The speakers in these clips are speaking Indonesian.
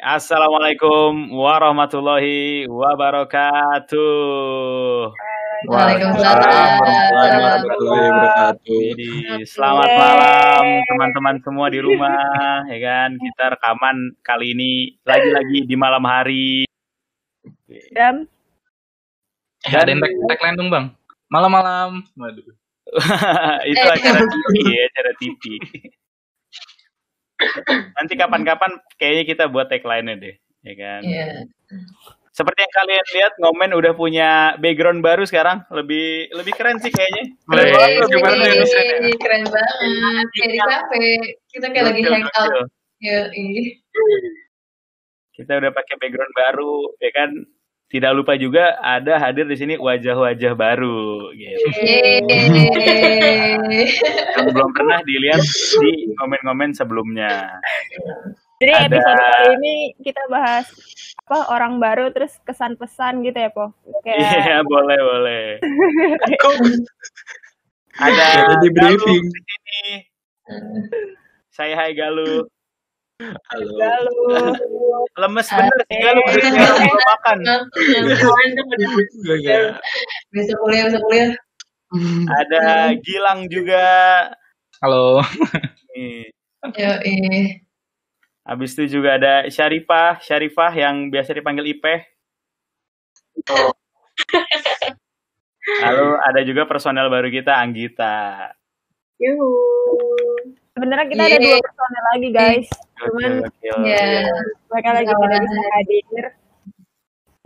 Assalamualaikum warahmatullahi wabarakatuh. Waalaikumsalam warahmatullahi wabarakatuh. Jadi, selamat malam teman-teman semua di rumah, ya kan? Kita rekaman kali ini lagi-lagi di malam hari. Dan Ada yang tagline dong, Bang. Malam-malam. Waduh. Itu acara TV ya, acara TV. Nanti kapan-kapan kayaknya kita buat tagline-nya deh, ya kan? Iya. Seperti yang kalian lihat, Ngomen udah punya background baru sekarang, lebih keren sih kayaknya. Keren banget, kayak di kafe. Kita kayak lagi hangout. Kita udah pakai background baru, ya kan? Tidak lupa juga ada hadir di sini wajah-wajah baru, gitu. Yang belum pernah dilihat di komen-komen sebelumnya. jadi Ada- episode kali ini kita bahas orang baru terus kesan pesan gitu ya, Po. Iya, boleh. Ada Jadi briefing. Galuh di sini. Saya Hai Galuh. Halo. Lalu Lemes bener sih Galuh, udah kayak orang belum makan. Bisa kuliah. Ada Gilang juga. Halo. Nih. Yoi. Habis itu juga ada Syarifah yang biasa dipanggil Ipeh. Lalu ada juga personel baru kita, Anggita. sebenarnya kita ada 2 personel lagi, guys. Cuman Gokil. Ya. mereka lagi tidak bisa hadir.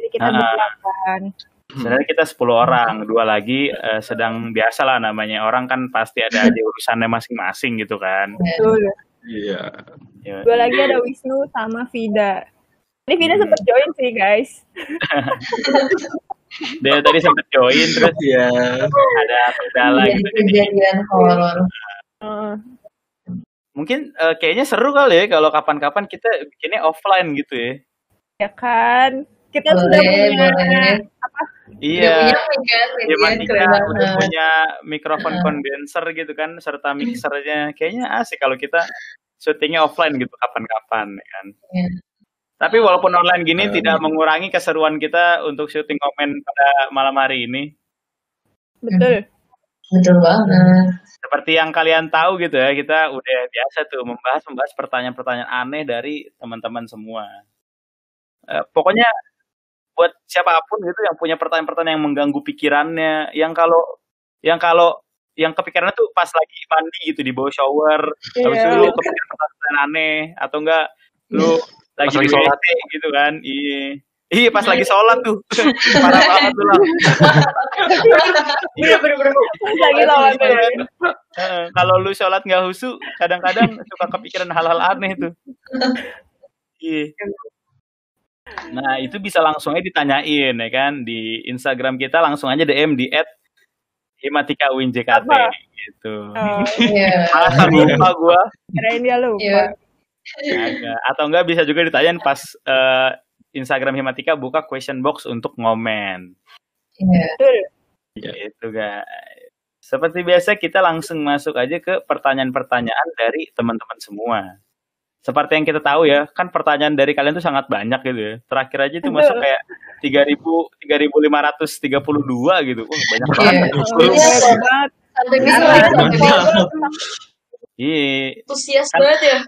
Jadi kita berlakukan. Sebenarnya kita 10 orang, 2 lagi sedang biasa lah namanya. Orang kan pasti ada di urusannya masing-masing gitu kan. Betul. Iya. Ya. 2 lagi ada Wisnu sama Vida. Ini Vida sempat join sih, guys. Dia tadi sempat join, terus Iya. ada kendala Jadi gitu. Jadi kejadian horor. mungkin kayaknya seru kali ya kalau kapan-kapan kita bikinnya offline gitu ya. Ya kan? Kita Boleh, sudah punya boleh. Iya. Keren Udah banget. punya mikrofon kondenser gitu kan, serta mixernya. Kayaknya asik kalau kita syutingnya offline gitu kapan-kapan, ya kan. Iya. Tapi walaupun online gini tidak mengurangi keseruan kita untuk syuting komen pada malam hari ini. betul. Betul banget. Seperti yang kalian tahu gitu ya, kita udah biasa tuh membahas pertanyaan-pertanyaan aneh dari teman-teman semua. Pokoknya buat siapapun gitu yang punya pertanyaan-pertanyaan yang mengganggu pikirannya, yang kepikirannya tuh pas lagi mandi gitu di bawah shower, habis itu lu kepikiran pertanyaan aneh atau enggak lu lagi Pas di lagi sholat. WC gitu kan. Iya pas lagi sholat tuh. Parah banget tuh lah. Bener. Lagi lawan tuh. Kalau lu sholat nggak husu, kadang-kadang suka kepikiran hal-hal aneh tuh. Iya. Nah itu bisa langsung aja ditanyain ya kan di Instagram kita, langsung aja DM di @himatikawinjkt gitu. Iya. Masa lupa gua. Kirain dia lupa. Iya. Agak. Atau enggak bisa juga ditanyain pas Instagram Himatika buka question box untuk ngomen. Iya. Betul. Gitu guys. Seperti biasa kita langsung masuk aja ke pertanyaan-pertanyaan dari teman-teman semua. Seperti yang kita tahu ya, kan pertanyaan dari kalian tuh sangat banyak gitu ya. Terakhir aja itu masuk kayak 3.532 gitu. Wah, banyak banget. Iya, banget. Sampai bisa Iya. antusias banget ya.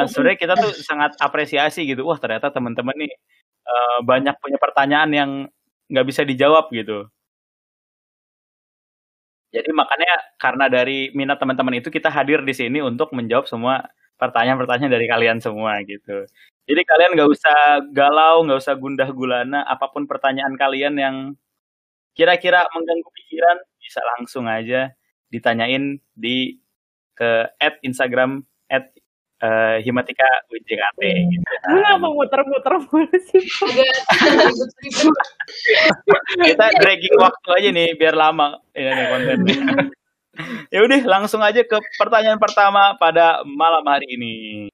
Sebenarnya kita tuh sangat apresiasi gitu. Wah, ternyata teman-teman nih banyak punya pertanyaan yang nggak bisa dijawab gitu. Jadi makanya karena dari minat teman-teman itu kita hadir di sini untuk menjawab semua pertanyaan-pertanyaan dari kalian semua gitu. Jadi kalian nggak usah galau, nggak usah gundah gulana, apapun pertanyaan kalian yang kira-kira mengganggu pikiran bisa langsung aja ditanyain di ke @Instagram @himatikawinjkt gitu. Lu ngapa muter-muter mulu sih? Kita dragging waktu aja nih biar lama ya nih kontennya. Ya udah langsung aja ke pertanyaan pertama pada malam hari ini.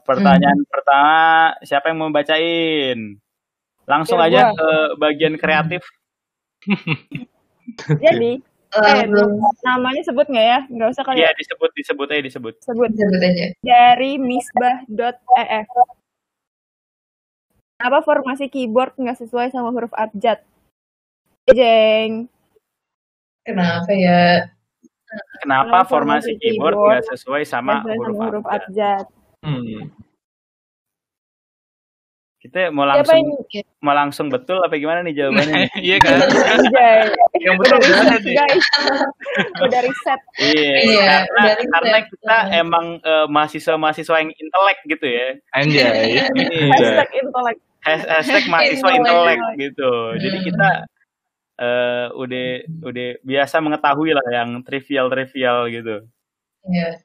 Pertanyaan pertama, siapa yang mau bacain? Langsung Ya, aja gua. ke bagian kreatif. Jadi belum namanya sebut nggak ya? Nggak usah kali Iya, ya? disebut aja. Sebut. sebut aja. Dari misbah.ef. Kenapa formasi keyboard nggak sesuai sama huruf abjad? Jeng. Kenapa ya? Kenapa formasi keyboard nggak sesuai sama huruf abjad? Kita mau langsung betul apa gimana nih jawabannya? Iya kan? Yang betul guys. Udah riset. Iya, karena kita emang mahasiswa yang intelek gitu ya. Anjay. Hashtag intelek. Hashtag mahasiswa intelek gitu. Jadi kita udah biasa mengetahui lah yang trivial gitu. Iya.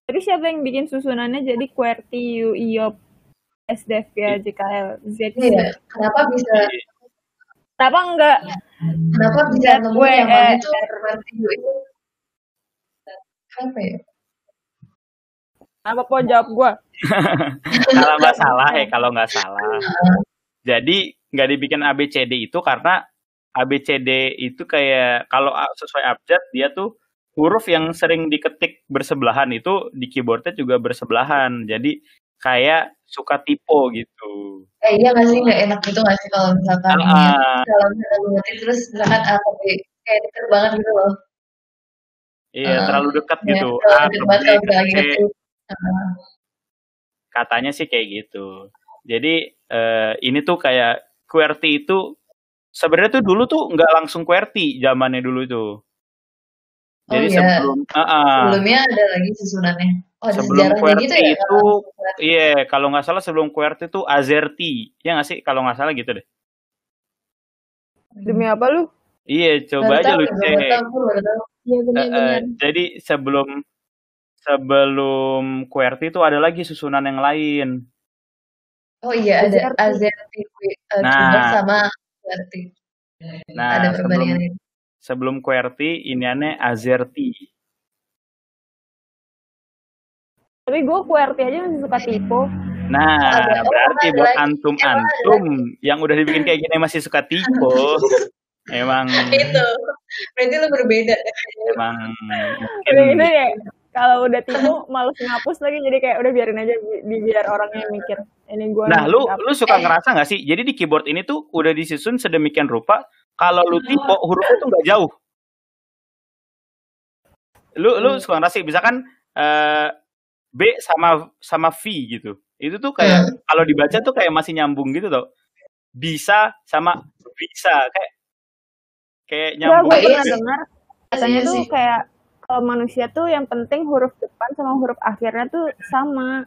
Jadi siapa yang bikin susunannya jadi QWERTY, UIOP, SDFG, JKL, Z? Iya. Kenapa bisa? Kenapa enggak? Kenapa bisa nemu yang mana itu QWERTY itu? Kenapa ya? Kenapa po jawab gua? Kalau nggak salah. Jadi nggak dibikin ABCD itu karena ABCD itu kayak kalau sesuai abjad dia tuh huruf yang sering diketik bersebelahan itu di keyboardnya juga bersebelahan. Jadi kayak suka typo gitu. Iya nggak sih, nggak enak gitu nggak sih kalau misalkan kalau misalkan ngetik terus misalkan kayak deket banget gitu loh. Iya, terlalu dekat gitu. Katanya sih kayak gitu. Jadi ini tuh kayak QWERTY itu sebenarnya tuh dulu tuh nggak langsung QWERTY zamannya dulu itu. Jadi sebelumnya ada lagi susunannya. Sebelum QWERTY gitu ya, itu iya, kalau nggak salah sebelum QWERTY itu AZERTY. Ya nggak sih? Kalau nggak salah gitu deh. Demi apa lu? Iya, coba aja lu cek. Iya benar. Jadi sebelum QWERTY itu ada lagi susunan yang lain. Oh iya, ada AZERTY sama QWERTY. Nah, ada perbandingan sebelum QWERTY ini aneh AZERTY. Tapi gue QWERTY aja masih suka typo. Nah, berarti buat antum yang udah dibikin kayak gini masih suka typo. Emang itu. Berarti lu berbeda. Emang udah gitu ya. Kalau udah typo males ngapus lagi, jadi kayak udah biarin aja biar orangnya mikir. Ini gua. Nah, lu suka ngerasa nggak sih? Jadi di keyboard ini tuh udah disusun sedemikian rupa kalau lu typo hurufnya tuh nggak jauh. Lu suka ngerasa misalkan B sama V gitu. Itu tuh kayak kalau dibaca tuh kayak masih nyambung gitu tau. Bisa sama bisa kayak nyambung. Gue pernah dengar katanya tuh kayak kalau manusia tuh yang penting huruf depan sama huruf akhirnya tuh sama.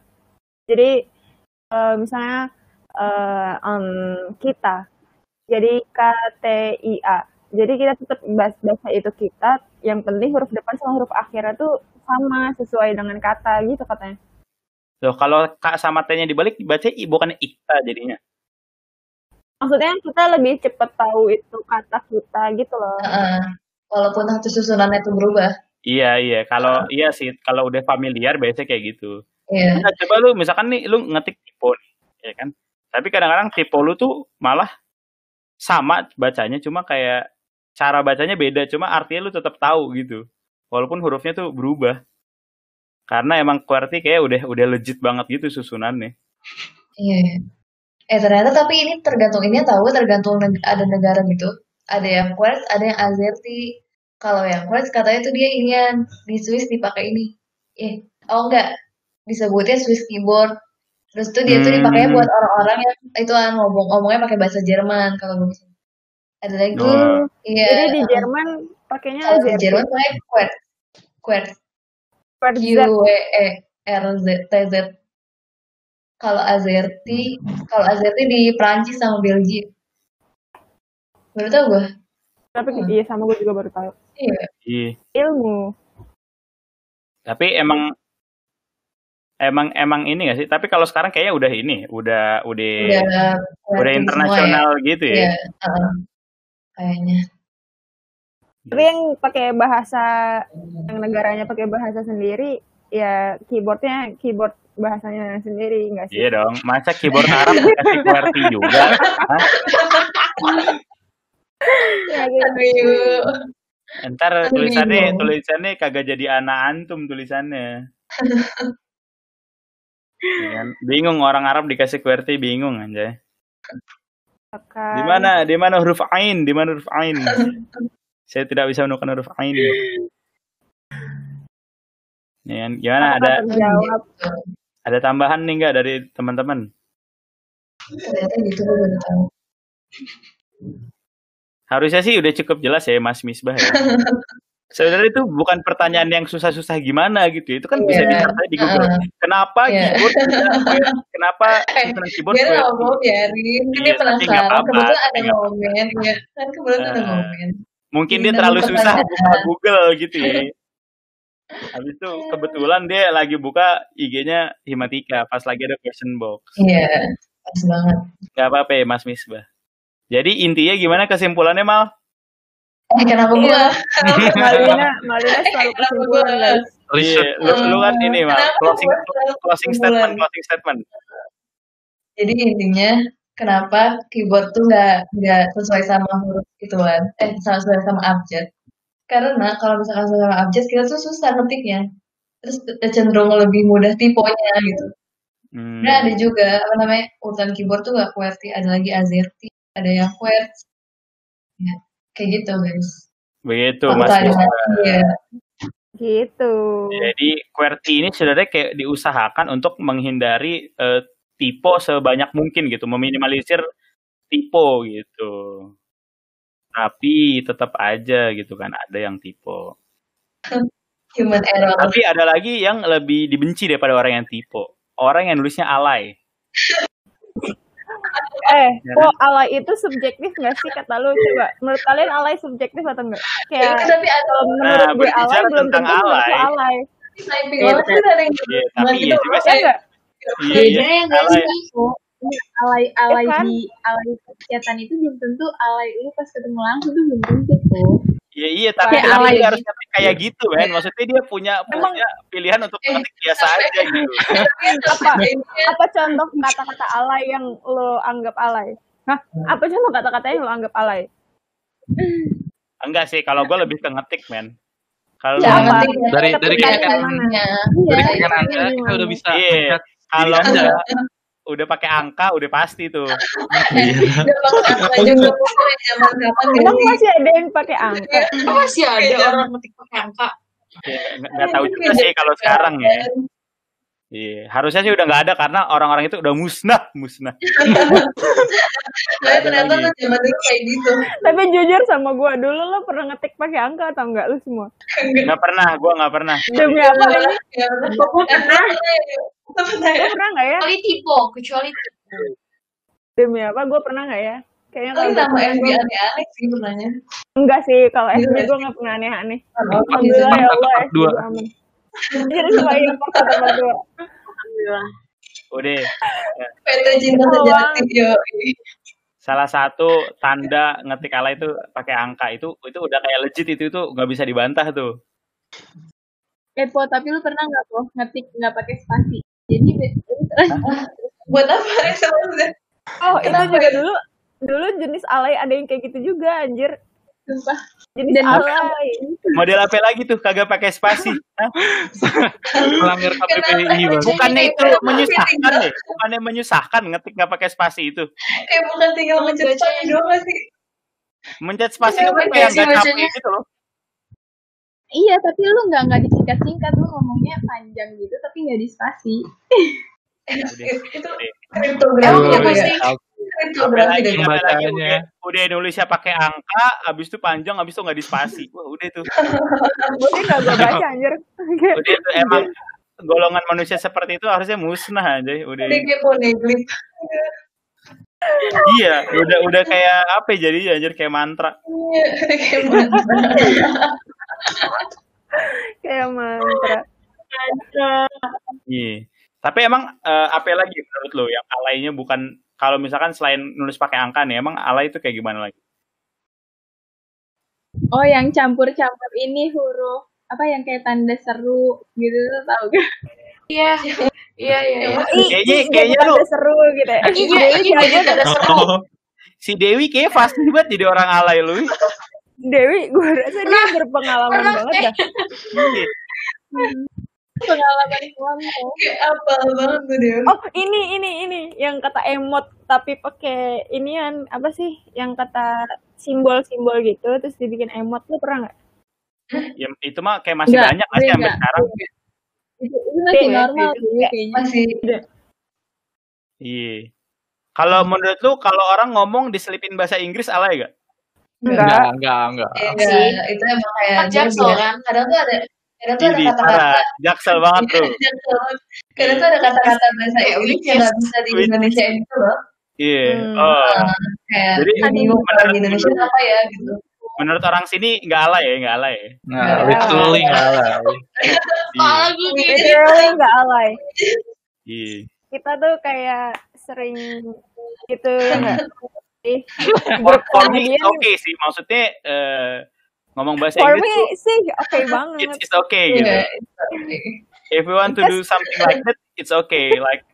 Jadi misalnya kita jadi KTIA. Jadi kita tetap bahasa itu kita, yang penting huruf depan sama huruf akhirnya tuh sama sesuai dengan kata gitu katanya. Loh, kalau K sama T-nya dibalik dibaca I bukan IKTA jadinya. Maksudnya kita lebih cepat tahu itu kata kita gitu loh. Walaupun satu susunannya itu berubah. Iya. Kalau iya sih, kalau udah familiar biasanya kayak gitu. Iya. Nah, coba lu misalkan nih lu ngetik typo nih, ya kan? Tapi kadang-kadang typo lu tuh malah sama bacanya, cuma kayak cara bacanya beda, cuma artinya lu tetap tahu gitu. Walaupun hurufnya tuh berubah. Karena emang QWERTY kayak udah legit banget gitu susunannya. Iya. Ternyata tapi ini tergantung ada negara gitu. Ada yang QWERTY, ada yang AZERTY. Kalau yang QWERTY katanya tuh dia inian di Swiss dipakai ini. Enggak. Disebutnya Swiss keyboard. Terus tuh dia tuh dipakainya buat orang-orang yang itu ngomongnya pakai bahasa Jerman kalau gue. Ada lagi. Iya. Jadi di Jerman pakainya AZERTY. Di Jerman pakai QWERTY. QWERTZ. Kalau AZERTY di Prancis sama Belgia. Baru tahu gue. Tapi iya sama gue juga baru tahu. Iya. Ilmu. Tapi emang ini nggak sih? Tapi kalau sekarang kayaknya udah internasional ya. Gitu ya. Iya, kayaknya. Tapi yang pakai bahasa yang negaranya pakai bahasa sendiri, ya keyboard bahasanya sendiri nggak sih? Iya dong. Masa keyboard Arab dikasih QWERTY juga? Ya, gitu. Entar Aduh, bingung. tulisannya kagak jadi anak antum tulisannya. Ya kan? Bingung orang Arab dikasih QWERTY bingung anjay. Di Kan. mana huruf ain? Di mana huruf ain? Saya tidak bisa menemukan huruf ain. Ya, kan? Gimana Apakah ada terjawab? ada tambahan nih enggak dari teman-teman? Ternyata gitu gue baru tahu. Harusnya sih udah cukup jelas ya Mas Misbah ya. Sebenarnya itu bukan pertanyaan yang susah-susah gimana gitu. Itu kan bisa Iya. dicari di Google. Kenapa Iya. keyboard kenapa susunan keyboard Dia nggak QWERTY? mau biarin, kan Iya, dia tapi nggak penasaran. apa-apa, Kebetulan ada tapi nggak apa-apa. momen, ya kan kebetulan ada Eh, momen. Mungkin Jadi dia nemu terlalu susah buka pertanyaan. Google gitu ya. Habis itu kebetulan dia lagi buka IG-nya Himatika pas lagi ada question box. Iya, pas banget. Gak apa-apa ya Mas Misbah. Jadi intinya gimana kesimpulannya Mal? Kenapa Iya. gua? Malina selalu Kenapa kesimpulan gua? guys. Iya, lu kan ini Mal, Kenapa closing gua selalu kesimpulan? closing statement. Jadi intinya kenapa keyboard tuh nggak sesuai sama huruf ituan, sesuai sama abjad. Karena kalau misalkan sesuai sama abjad kita tuh susah ngetiknya. Terus cenderung lebih mudah tiponya gitu. Dan ada juga apa namanya urutan keyboard tuh nggak QWERTY, ada lagi AZERTY, ada yang QWERTY. Ya, kayak gitu guys. Begitu Fakta Mas ada. Misbah. Iya. Gitu. Jadi QWERTY ini sebenarnya kayak diusahakan untuk menghindari typo sebanyak mungkin gitu, meminimalisir typo gitu. Tapi tetap aja gitu kan ada yang typo. Human error. Tapi ada lagi yang lebih dibenci daripada orang yang typo. Orang yang nulisnya alay. Kok alay itu subjektif nggak sih kata lu? Coba, menurut kalian alay subjektif atau enggak? Kayak Tapi ada kalau menurut gue alay berbicara belum tentang tentu menurut lu alay. typing banget kan ada yang Iya, tapi iya juga Ya sih. enggak? Iya, Beda ya guys alay. nih. Alay Ya kan? di alay percakapan itu belum tentu alay lu pas ketemu langsung tuh belum tentu tuh. Iya, tapi Kayak kan alay dia harus gitu. ngetik kayak gitu, men. Maksudnya dia punya pilihan untuk ngetik biasa aja gitu. Apa contoh kata-kata alay yang lo anggap alay? Hah? Apa contoh kata-kata yang lo anggap alay? Enggak sih, kalau gue lebih ke ngetik, men. Kalau Ya, lu- apa? Dari Ketika keterangan gimana? dari Iya, keterangan iya, Anda kita udah bisa Iya, melihat kalau diri Anda. enggak udah pakai angka udah pasti tuh. Udah pakai apa juga pokoknya zaman kapan Emang gak sih? masih ada yang pakai angka? Masih ada orang ngetik pakai angka. Ya, nggak tahu juga sih kalau sekarang ya. Iya, harusnya sih udah nggak ada karena orang-orang itu udah musnah. Saya ternyata tuh zaman dulu kayak gitu. Tapi jujur sama gue, dulu lo pernah ngetik pakai angka atau enggak lu semua? Nggak pernah, gue nggak pernah. Demi apa ini? Pernah. Lo pernah nggak ya? Kecuali tipe. Demi apa? Gue pernah nggak ya? Kayaknya Tapi kalau nama gua- FB aneh-aneh sih pernahnya. enggak sih, kalau Iya FB nggak gue nggak pernah aneh-aneh. Oh, Alhamdulillah ya Allah, Part FB dua. gue aman. Jadi cuma import part 2. Alhamdulillah. Udah. PT Cinta Oh, Sejati yo. Salah satu tanda ngetik alay itu pakai angka itu udah kayak legit itu nggak bisa dibantah tuh. Po, tapi lu pernah nggak po ngetik nggak pakai spasi? Jadi Buat apa sebenarnya? Oh, itu Kenapa juga ya? dulu jenis alay ada yang kayak gitu juga, anjir. sumpah. Jenis Dan alay. Model apa lagi tuh kagak pakai spasi? Hah? melanggar KPPI Bang. Bukannya itu Kayak menyusahkan deh? Bukannya menyusahkan ngetik nggak pakai spasi itu? Kayak bukan tinggal mencet spasi doang gak sih? Mencet spasi Kenapa itu kayak sih nggak capek bacanya? gitu loh. Iya, tapi lu nggak disingkat-singkat, lu ngomongnya panjang gitu, tapi nggak di spasi. Itu Udah. kriptografi Aduh, apa ya? ya. Kriptografi Apalagi, deh. Pembacaannya. udah nulisnya pakai angka, abis itu panjang, abis itu nggak di spasi. Wah udah tuh. Gue sih nggak gue baca, anjir. Udah tuh emang golongan manusia seperti itu harusnya musnah aja. Udah. Ini kayak poneglyph. Iya, udah kayak apa ya jadinya anjir kayak mantra. Kayak mana? Kayak mantra. Iya. Tapi emang apa lagi menurut lo yang alaynya bukan kalau misalkan selain nulis pakai angka nih, emang alay itu kayak gimana lagi? Oh, yang campur-campur ini huruf apa yang kayak tanda seru gitu, tuh, tahu gak? Iya. Kayaknya lu seru gitu ya. Iya, ada seru. Oh, si Dewi kayak pasti banget jadi orang alay lu. Dewi, gue rasa dia berpengalaman banget dah. Iya. Pengalaman kamu. Kayak apa banget tuh dia. Oh, ini yang kata emot tapi pakai inian apa sih? Yang kata simbol-simbol gitu terus dibikin emot, lu pernah nggak? Ya, itu mah kayak masih Enggak, banyak masih gue sampai enggak. sekarang. Itu masih Iya, normal gitu. sih kayaknya. Masih Iya. Kalau menurut lu kalau orang ngomong diselipin bahasa Inggris alay gak? Enggak. Enggak. itu emang kayak Kan Jaksel dia- kan? kadang tuh ada Ini kata-kata parah, jaksel banget bro. Jaksel banget. Kadang tuh ada kata-kata bahasa Inggris yang nggak bisa di Indonesia itu loh. Iya. Hmm. Oh, Kayak Jadi, bingung kalau di menurut- Indonesia apa ya gitu. menurut orang sini nggak alay ya, nggak alay. Ya? Nah, literally enggak lah. Iya. Kepala gue kayak Literally nggak alay. Iya. Kita tuh kayak sering gitu ya nggak? For me it's okay sih, maksudnya ngomong bahasa For Inggris me tuh sih oke banget. it's okay gitu. Iya. If you want to do something like that, it's okay. Like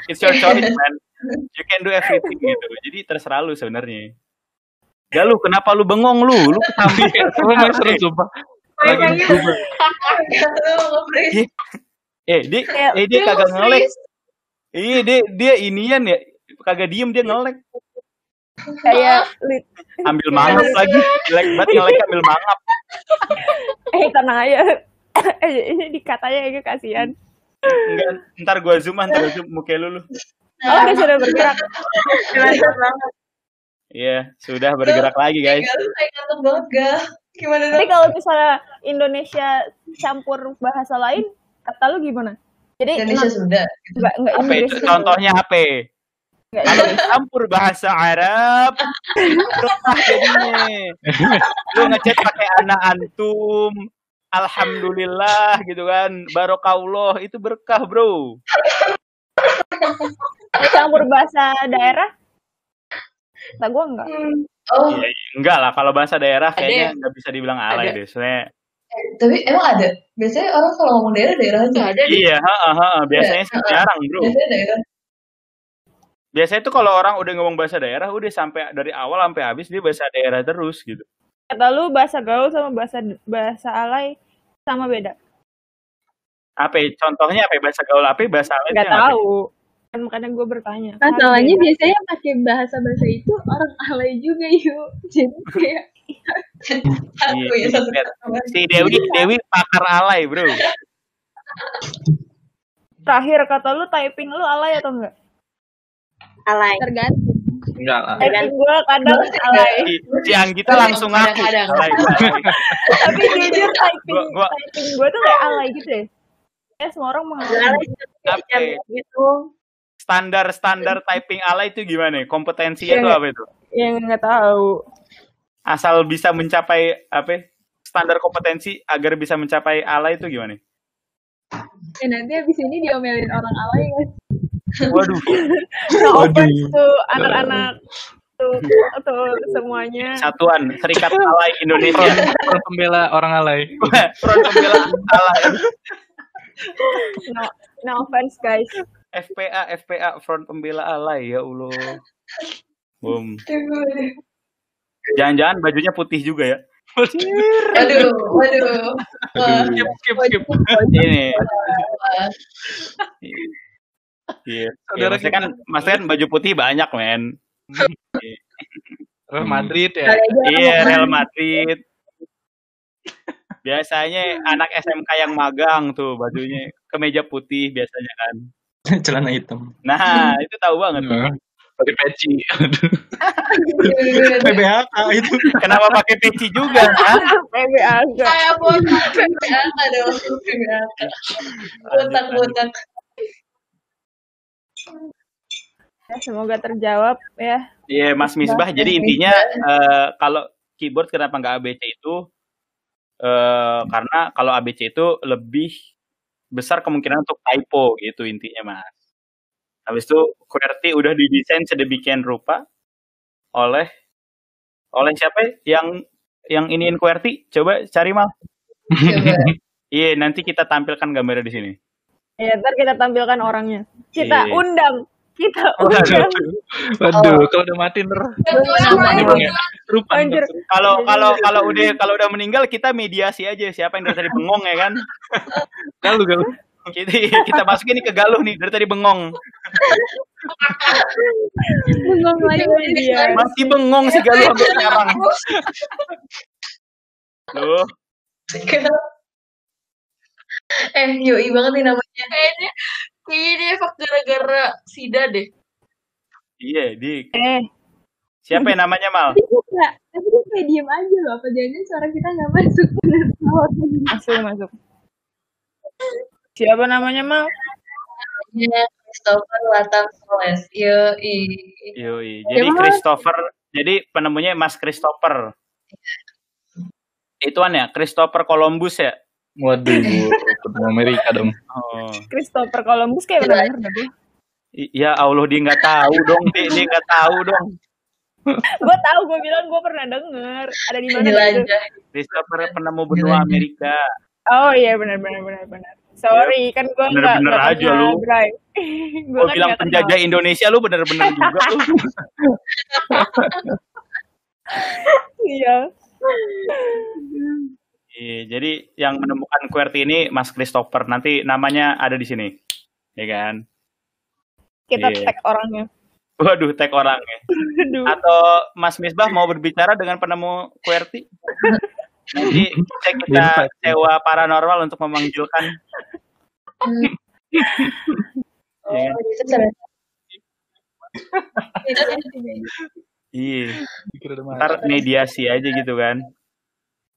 it's your choice, man. You can do everything gitu. Jadi terserah lu sebenarnya. Ya lu kenapa lu bengong lu? Lu kesambi. Lu main seru sumpah. Lagi berubah. Dia kagak ngelek. Iya, dia inian ya. Kagak diem dia ngelek. Kayak Ambil mangap lagi. Jelek banget ngelek ambil mangap. tenang aja. Ini dikatanya agak kasihan. Enggak, ntar gua zoom muka lu. Oh, dia sudah bergerak. Iya, sudah bergerak lagi guys. Lu kayak ngantuk banget gak? Gimana Tapi dong? kalau misalnya Indonesia campur bahasa lain, kata lu gimana? Jadi Indonesia sudah. enggak Apa Inggris itu? gitu. Contohnya apa? Nggak Kalau Inggris. campur bahasa Arab, berkah jadinya. Lu ngechat pakai ana antum, alhamdulillah gitu kan, barokallah itu berkah bro. Kalau campur bahasa daerah, kata gue enggak. Oh, Iya, enggak lah kalau bahasa daerah Ada kayaknya ya? nggak bisa dibilang alay Ada. deh. Soalnya tapi emang ada. Biasanya orang kalau ngomong daerah aja. ada deh. iya, biasanya sih jarang bro. Biasanya daerah. Biasanya tuh kalau orang udah ngomong bahasa daerah udah sampai dari awal sampai habis dia bahasa daerah terus gitu. Kata lu bahasa gaul sama bahasa alay sama beda. Apa? Contohnya apa? Bahasa gaul apa? Bahasa alay Enggak itu yang apa? tahu. Kan makanya gue bertanya. Masalahnya Kan beda. biasanya pakai bahasa itu orang alay juga yuk. Jadi kayak Aku ya Iya, satu lihat. sama. Si Dewi pakar alay bro. Terakhir kata lu typing lu alay atau enggak? Alay. tergantung. Enggak lah. Typing gue kadang alay. Si Anggita langsung ngaku. Kadang-kadang. Alay. Tapi jujur typing Gua- gue tuh kayak alay gitu ya. Ya semua orang mengalami. Alay Apa? gitu. Standar typing alay itu gimana? Kompetensinya Iya, tuh nggak? apa itu? Yang nggak tahu. Asal bisa mencapai apa? Standar kompetensi agar bisa mencapai alay itu gimana? Nanti abis ini diomelin orang alay kan. Waduh. No offense tuh anak-anak tuh semuanya. Satuan Serikat Alay Indonesia. Front pembela orang alay. Front pembela alay. No offense guys. FPA Front Pembela Alay ya Allah. Boom. Aduh. Jangan-jangan bajunya putih juga ya? Waduh. Wah, Skip. Ini. wah. Iya. Saudara Maksudnya kan baju putih banyak men. Real Madrid ya. Iya Real Madrid. Biasanya anak SMK yang magang tuh bajunya kemeja putih biasanya kan. Celana hitam. Nah itu tahu banget. Pakai peci. PBHK itu. Kenapa pakai peci juga? Hah? PB agak. Kayak botak. PBHK dong. PBHK. Botak. Ya, semoga terjawab ya. Iya Mas Misbah. Jadi intinya kalau keyboard kenapa nggak ABC itu? Karena kalau ABC itu lebih besar kemungkinan untuk typo gitu intinya Mas. Habis itu QWERTY udah didesain sedemikian rupa oleh siapa yang iniin QWERTY? Coba cari Mal. Coba. Iya nanti kita tampilkan gambarnya di sini. Ya, ntar kita tampilkan orangnya. Kita Iya. undang kita Waduh. undang. Waduh, kalau udah mati ntar rupan. Anjir. Kalau udah meninggal kita mediasi aja siapa yang dari tadi bengong ya kan? Galuh. Kita masukin nih ke Galuh nih dari tadi bengong. Bengong lagi dia. Masih bengong si Galuh sampai sekarang. Loh, Yoi banget nih namanya. Kayaknya dia efek gara-gara Sida deh. iya, Dik. Eh, Siapa yang namanya Mal? Tapi dia kayak diem aja loh. Apa jangan suara kita nggak masuk? masuk. Siapa namanya, Mal? Namanya Christopher Latam Soles. Yoi. Yoi. Jadi Christopher, jadi penemunya Mas Christopher. Ituan ya, Christopher Columbus ya? Waduh, ketemu Amerika dong. Oh. Christopher Columbus kayak benar dah gue. Ya Allah, dia nggak tahu dong, dia nggak tahu dong. Gue tahu, gue bilang gue pernah denger. Ada di mana? gitu? Jelajah. Christopher penemu benua Amerika. Oh iya benar. Sorry, kan gue Bener-bener nggak aja lu. drive. Gue bilang penjajah Indonesia, lu bener-bener juga lu. Iya. Iya, jadi yang menemukan QWERTY ini Mas Christopher. Nanti namanya ada di sini, ya kan? Kita Iya. tag orangnya. Waduh, tag orangnya. Aduh. Atau Mas Misbah mau berbicara dengan penemu QWERTY? Nanti kita sewa paranormal untuk memanggilkan. Oh, itu ternyata. Iya. Ntar mediasi aja gitu kan.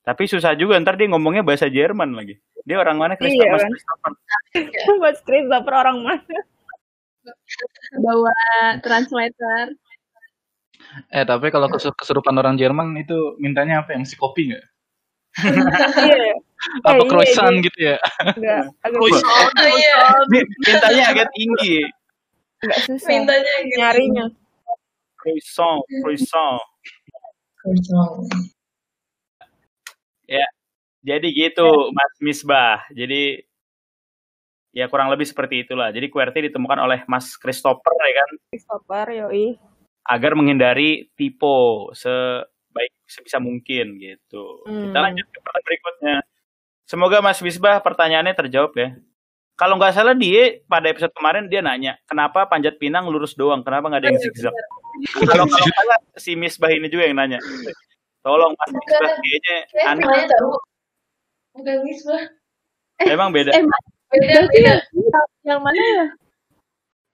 Tapi susah juga, ntar dia ngomongnya bahasa Jerman lagi. Dia orang mana? Iya, Mas kan? Christopher. Mas Christopher orang mana? Bawa translator. Tapi kalau kesurupan orang Jerman itu mintanya apa? Yang si kopi nggak? Iya. Apa iya, croissant iya. gitu ya? Enggak, agak Croissant. Iya. Mintanya agak tinggi. Agak susah Mintanya gitu. nyarinya. Croissant. Ya, jadi gitu Mas Misbah. Jadi ya kurang lebih seperti itulah. Jadi QWERTY ditemukan oleh Mas Christopher ya kan, Christopher, yoi. agar menghindari tipe sebaik sebisa mungkin gitu. Kita lanjut ke pertanyaan berikutnya. Semoga Mas Misbah pertanyaannya terjawab ya. Kalau nggak salah dia pada episode kemarin dia nanya, kenapa panjat pinang lurus doang, kenapa nggak ada yang zigzag? Kalau salah si Misbah ini juga yang nanya. Tolong Mas Misbah, kayaknya Anda Namanya tahu. Bukan Misbah. emang beda. Beda. Yang mana ya?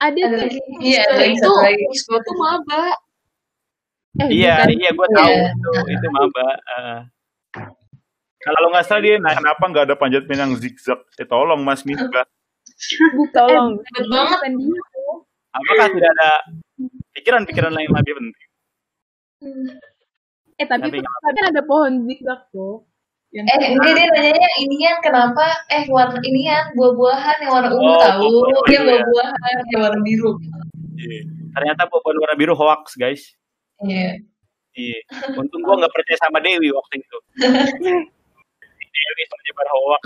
Ada Ada tuh. lagi. Iya, ada Itu satu lagi. Misbah tuh maba. Iya, bukan. gue tahu Iya. itu maba. Kalau nggak salah dia, kenapa nggak ada panjat pinang zigzag? Tolong Mas Misbah. Tolong. Ribet banget. Bukan dia. Apakah tidak ada pikiran-pikiran lain yang lebih penting? Tapi Tapi kan ada pohon zigzag tuh. Yang Enggak, dia nanyanya inian kenapa warna inian buah-buahan yang warna ungu Oh, tahu. buah-buahan Dia ya. buah-buahan yang warna biru. Iya. Ternyata buah warna biru hoax, guys. Iya. Iya. Untung gue nggak percaya sama Dewi waktu itu. Dewi menyebar hoax.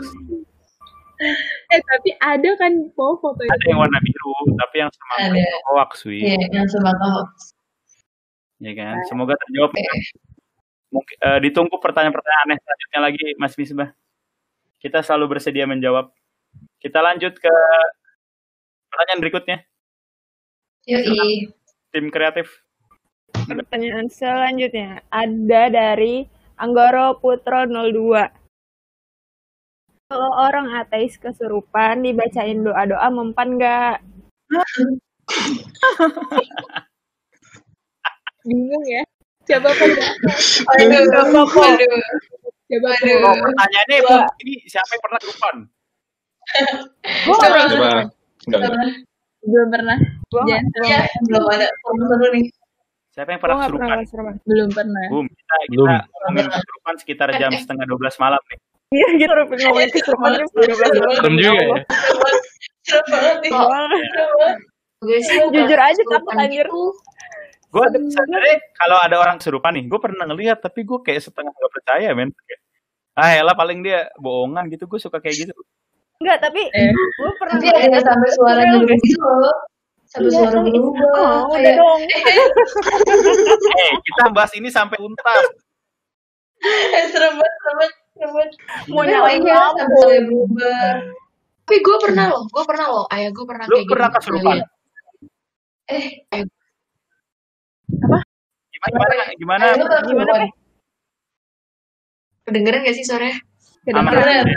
tapi ada kan foto Ada yang warna biru, tapi yang semangka Ada. itu hoax, Wi. Iya, yang semangka hoax. Ya kan? Semoga terjawab. Mungkin ditunggu pertanyaan-pertanyaan aneh selanjutnya lagi, Mas Misbah. Kita selalu bersedia menjawab. Kita lanjut ke pertanyaan berikutnya. Yoi. Tim kreatif. Pertanyaan selanjutnya ada dari Anggoro Putro 02. Kalau orang ateis kesurupan dibacain doa-doa mempan nggak? bingung ya. Coba Aduh. coba Aduh. Oh, pertanyaannya ini siapa yang pernah kesurupan? Coba. Enggak. belum pernah. Ya, belum ada. Seru nih. Siapa yang Gue pernah nggak pernah kesurupan? kesurupan. Belum pernah. Boom, kita Belum. ngomongin kesurupan sekitar jam setengah 12 malam nih. Iya gitu ngomongin kesurupan jam 12 Serem juga ya. Serem banget nih. Gue sih Jujur aja takut anjir. Gue sebenarnya kalau ada orang kesurupan nih, gue pernah ngelihat tapi gue kayak setengah nggak percaya, men. Elah paling dia bohongan gitu, gue suka kayak gitu. Enggak, tapi gue pernah Tapi ada sampai suara juga gitu loh. Sampai Iya, suara berubah. udah Kayak, dong. Kita bahas ini sampai tuntas. serem banget. Mau Tapi nyalain iya, lampu. sampai berubah. Tapi gue pernah loh. Ayah gue pernah Lu kayak gitu. pernah kesurupan? lihat. Gimana? Ayo, lu pernah Gimana, kesurupan? Kedengeran gak sih sore? Aman. Beneran.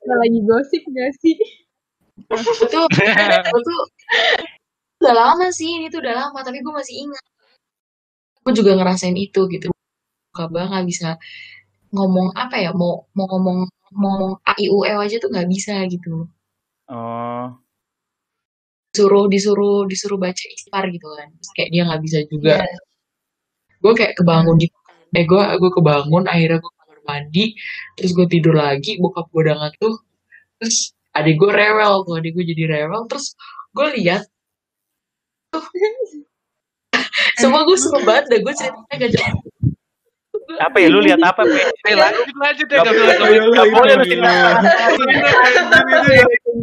Ada lagi gosip gak sih? Gue tuh udah lama sih, ini tuh udah lama, tapi gue masih ingat. Gue juga ngerasain itu gitu. Kabah nggak bisa ngomong apa ya, mau ngomong a i u e aja tuh nggak bisa gitu. Oh. Disuruh baca istighfar gitu kan. Terus kayak dia nggak bisa juga. Iya. Gue kayak kebangun gitu. Gue kebangun, akhirnya gue kamar mandi, terus gue tidur lagi, bokap gue udah ngatuh, terus adik gue rewel, adik gue jadi rewel, terus gue lihat, semua gue seru banget, dah gue ceritanya gak jelas. Apa ya? Lu lihat apa, Pe? Lanjut ya, Gak boleh lu cerita.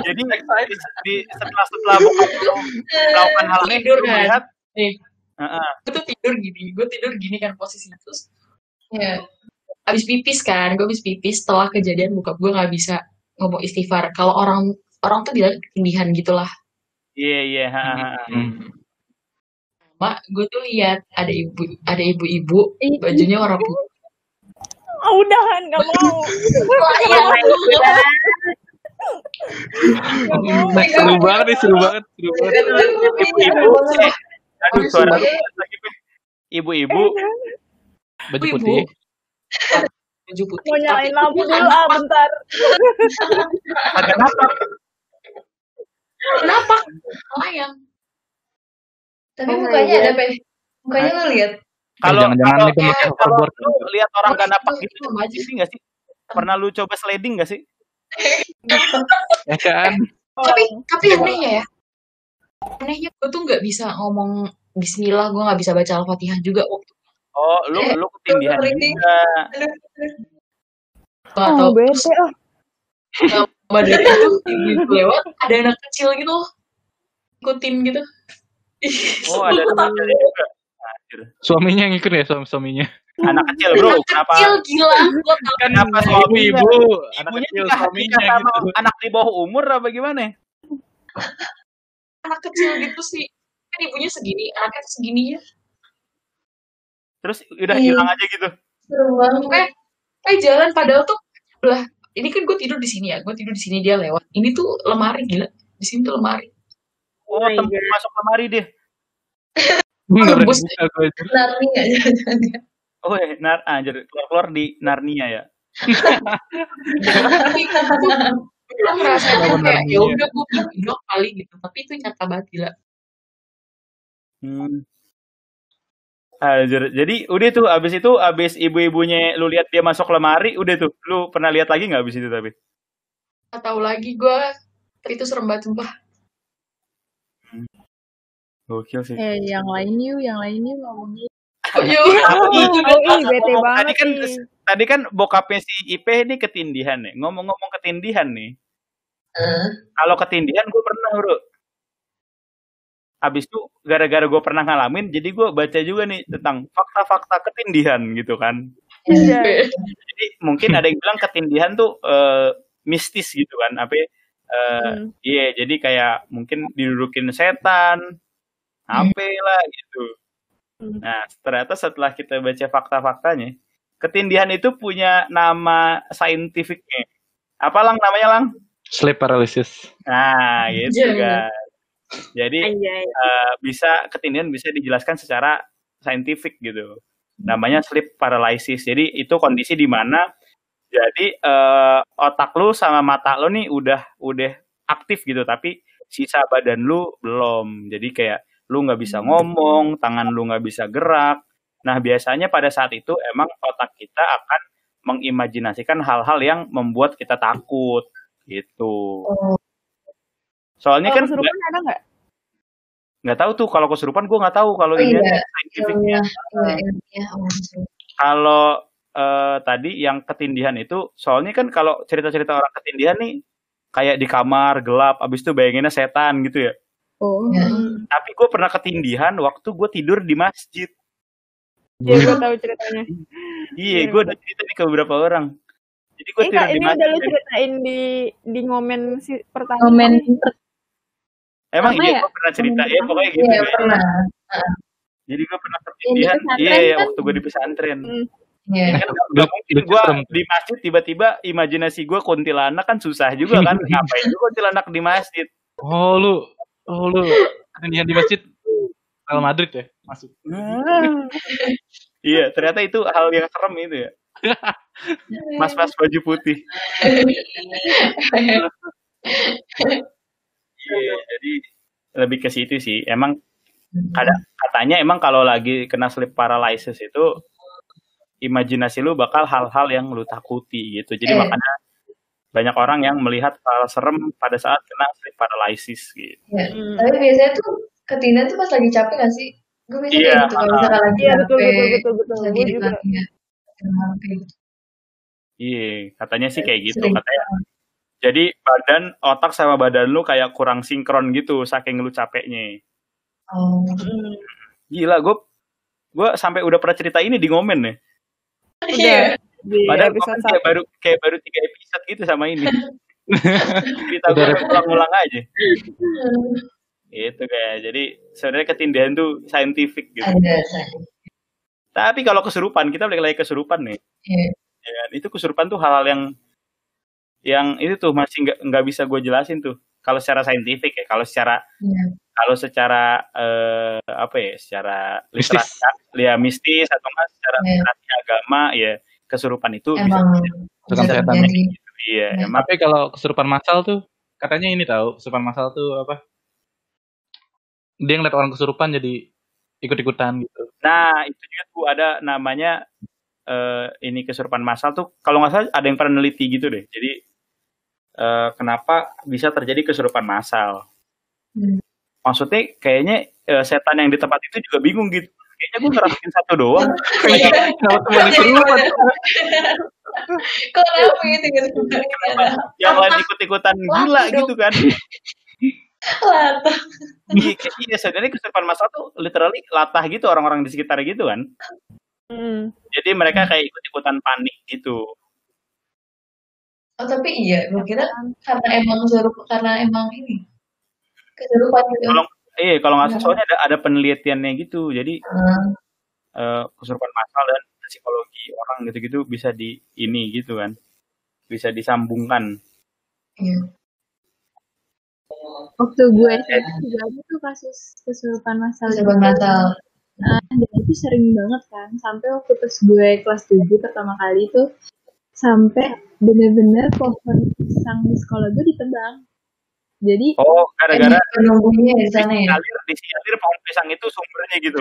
Jadi setelah bokap lu melakukan hal ini, Tidur lu kan. melihat, Nih, heeh. gue tidur gini kan posisinya, terus Iya. abis pipis kan, gue abis pipis setelah kejadian bokap gue nggak bisa ngomong istighfar. Kalau orang tuh bilang ketindihan gitulah. Iya. Mak, gue tuh lihat ada ibu-ibu bajunya warna putih. Udahan, nggak mau. Seru banget nih, seru banget. Aduh, suara lu lagi, Pe. Ibu-ibu Baju putih. Baju putih. Mau nyalain Tapi lampu dulu, bentar. agak napak. kenapa? Melayang. Tapi mukanya ada, Pe. Mukanya lu lihat. Kalau Jangan-jangan itu pakai hoverboard. lu lihat orang gak napak gitu, Sama aja. sih nggak sih? Pernah lu coba sliding nggak sih? Ya kan? Tapi anehnya ya. Anehnya gue tuh nggak bisa ngomong Bismillah, gue nggak bisa baca Al-Fatihah juga waktu. Oh, lu ketindihan juga. Gak tau. Bete, Sama dari itu ibu lewat, ada anak kecil gitu loh. Ikutin gitu. Oh, ada kecil juga. Anjir. Suaminya yang ikut ya, suaminya. Anak kecil, bro. Kenapa? Kecil gila. Gue tau. Kenapa suaminya? Ibu, anak Ibunya kecil juga suaminya sama gitu. anak di bawah umur apa gimana? Anak kecil gitu sih. Kan ibunya segini, anaknya segini ya. Terus udah hilang aja gitu. Seru banget. Jalan padahal tuh lah. Ini kan gue tidur di sini ya. Gue tidur di sini, dia lewat. Ini tuh lemari, gila. Di sini tuh lemari. Oh, tempat masuk lemari deh. Tembus. Narnia aja. Oh, anjir, keluar di Narnia ya. Tapi gue ngerasain kayak ya udah gue bilang kali gitu. Tapi itu nyata banget gila. Anjir. Jadi udah tuh abis ibu-ibunya lu lihat dia masuk lemari, udah tuh. Lu pernah lihat lagi nggak abis itu tapi? Gak tahu lagi gue. Tapi itu serem banget sumpah. Gokil sih. Yang lain yuk ngomongin. Bete banget. Tadi kan bokapnya si Ipe ini ketindihan nih. Ngomong-ngomong ketindihan nih. Kalau ketindihan gue pernah, bro. Abis itu gara-gara gue pernah ngalamin, jadi gue baca juga nih tentang fakta-fakta ketindihan gitu kan. Jadi mungkin ada yang bilang ketindihan tuh mistis gitu kan. Iya, jadi kayak mungkin didudukin setan, apa lah gitu. Nah, ternyata setelah kita baca fakta-faktanya, ketindihan itu punya nama saintifiknya. Apa Lang namanya, Lang? Sleep paralysis. Nah, gitu kan. Jadi ketindihan bisa dijelaskan secara saintifik gitu. Namanya sleep paralysis. Jadi itu kondisi di mana jadi otak lu sama mata lu nih udah aktif gitu, tapi sisa badan lu belum. Jadi kayak lu nggak bisa ngomong, tangan lu nggak bisa gerak. Nah, biasanya pada saat itu emang otak kita akan mengimajinasikan hal-hal yang membuat kita takut gitu. Soalnya kan kesurupan ada nggak? Nggak tahu tuh, kalau kesurupan gue nggak tahu kalau ini saintifiknya. Kalau tadi yang ketindihan itu, soalnya kan kalau cerita-cerita orang ketindihan nih kayak di kamar gelap, abis itu bayanginnya setan gitu ya. Tapi gue pernah ketindihan waktu gue tidur di masjid. Iya, gue tahu ceritanya. Iya, gue udah cerita nih ke beberapa orang. Jadi gue tidur Kak, di ini udah lu masjid. ceritain di ngomen pertama. Komen Emang apa iya, ya? gue pernah cerita Komen ya, pertama. pokoknya gitu Iya, deh. pernah. Jadi gue pernah Yang di ketindihan. pesantren Iya, kan? waktu gue di pesantren. Iya. Kan nggak mungkin gue di masjid tiba-tiba imajinasi gue kuntilanak kan susah juga kan. Ngapain juga kuntilanak di masjid? Oh lu ketindihan di masjid Real Madrid ya masuk. Iya, ternyata itu hal yang serem itu ya. Mas-mas baju putih. Iya, jadi lebih ke situ sih. Emang katanya emang kalau lagi kena sleep paralysis itu imajinasi lu bakal hal-hal yang lu takuti gitu. Jadi makanya banyak orang yang melihat hal serem pada saat kena sleep paralysis gitu. Ya. Tapi biasanya tuh ketindihan tuh pas lagi capek gak sih? Gue biasanya kayak gitu kalau misalkan lagi capek, betul. lagi Gue di juga. kakinya. Iya, katanya sih kayak gitu. Sering. Katanya jadi otak sama badan lu kayak kurang sinkron gitu saking lu capeknya. Oh. Gila, gue sampai udah pernah cerita ini di ngomen ya. Iya. Padahal episode kayak baru 3 episode gitu sama ini. Cerita gue ulang-ulang aja. Itu kayak jadi sebenarnya ketindihan tuh scientific gitu. Ada. Tapi kalau kesurupan, kita balik lagi kesurupan nih. Iya. Ya, itu kesurupan tuh hal-hal yang itu tuh masih nggak bisa gue jelasin tuh. Kalau secara saintifik ya, kalau secara apa ya, secara literasi mistis atau enggak secara literasi agama ya, kesurupan itu emang bisa terjadi. Iya, emang. Tapi kalau kesurupan massal tuh katanya ini tahu, kesurupan massal tuh apa? Dia ngeliat orang kesurupan jadi ikut-ikutan gitu. Nah, itu juga tuh ada namanya ini kesurupan massal tuh kalau nggak salah ada yang pernah neliti gitu deh. Jadi kenapa bisa terjadi kesurupan massal? Maksudnya kayaknya setan yang di tempat itu juga bingung gitu. Kayaknya gue ngerasain satu doang. Kenapa cuma kesurupan? Kok kenapa gitu? Yang lain ikut-ikutan gila gitu kan. Latah. Iya, sebenarnya kesurupan massal tuh literally latah gitu orang-orang di sekitar gitu kan. Jadi mereka kayak ikut-ikutan panik gitu. Oh tapi iya, gue kira karena emang ini kesurupan gitu. Kalau nggak salah soalnya ada penelitiannya gitu. Jadi kesurupan massal dan psikologi orang gitu-gitu bisa gitu kan, bisa disambungkan. Iya. Waktu gue SMA juga ada tuh kasus kesurupan massal. Dan itu sering banget kan, sampai waktu pas gue kelas 7 pertama kali tuh sampai bener-bener pohon pisang di sekolah gue ditebang. Jadi gara-gara penunggunya di sana ya. Disinyalir pohon pisang itu sumbernya gitu.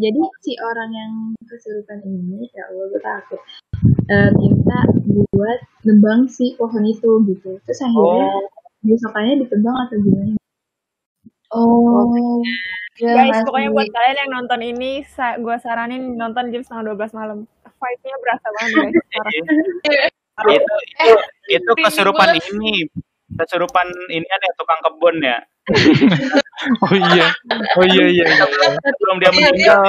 Jadi si orang yang kesurupan ini, ya Allah gue takut, minta buat nebang si pohon itu gitu. Terus akhirnya besokannya ditebang atau gimana? Guys, pokoknya buat kalian yang nonton ini, gue saranin nonton jam 11:30 malam. Vibe-nya berasa banget guys. Itu kesurupan ini. Kesurupan ini ada tukang kebun ya. Oh iya. Belum dia meninggal.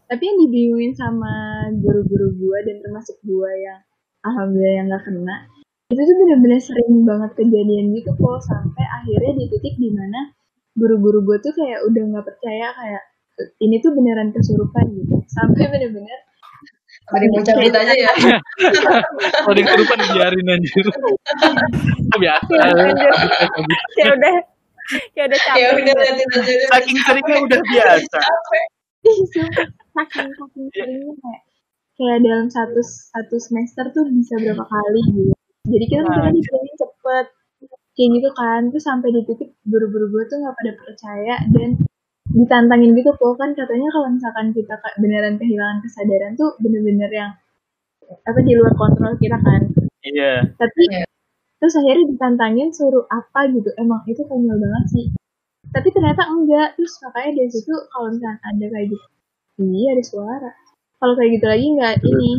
Tapi yang dibingungin sama guru-guru gue dan termasuk gue yang alhamdulillah yang gak kena, itu tuh benar-benar sering banget kejadian gitu kok, sampai akhirnya di titik dimana guru-guru gue tuh kayak udah nggak percaya kayak ini tuh beneran kesurupan gitu, sampai bener-bener Mari cabut aja ya. Kalau di kesurupan biarin anjir. Biasa. Ya udah capek. Saking seringnya udah biasa. Saking seringnya kayak dalam satu semester tuh bisa berapa kali gitu. Jadi kita dibilangin cepet kayak gitu kan, terus sampai di titik guru-guru gue tuh nggak pada percaya dan ditantangin gitu kok, kan katanya kalau misalkan kita beneran kehilangan kesadaran tuh bener-bener yang di luar kontrol kita kan. Iya. Tapi terus akhirnya ditantangin suruh apa gitu, emang itu konyol banget sih. Tapi ternyata enggak, terus makanya dari situ kalau misalkan ada kayak gitu, iya ada suara. Kalau kayak gitu lagi nggak ini.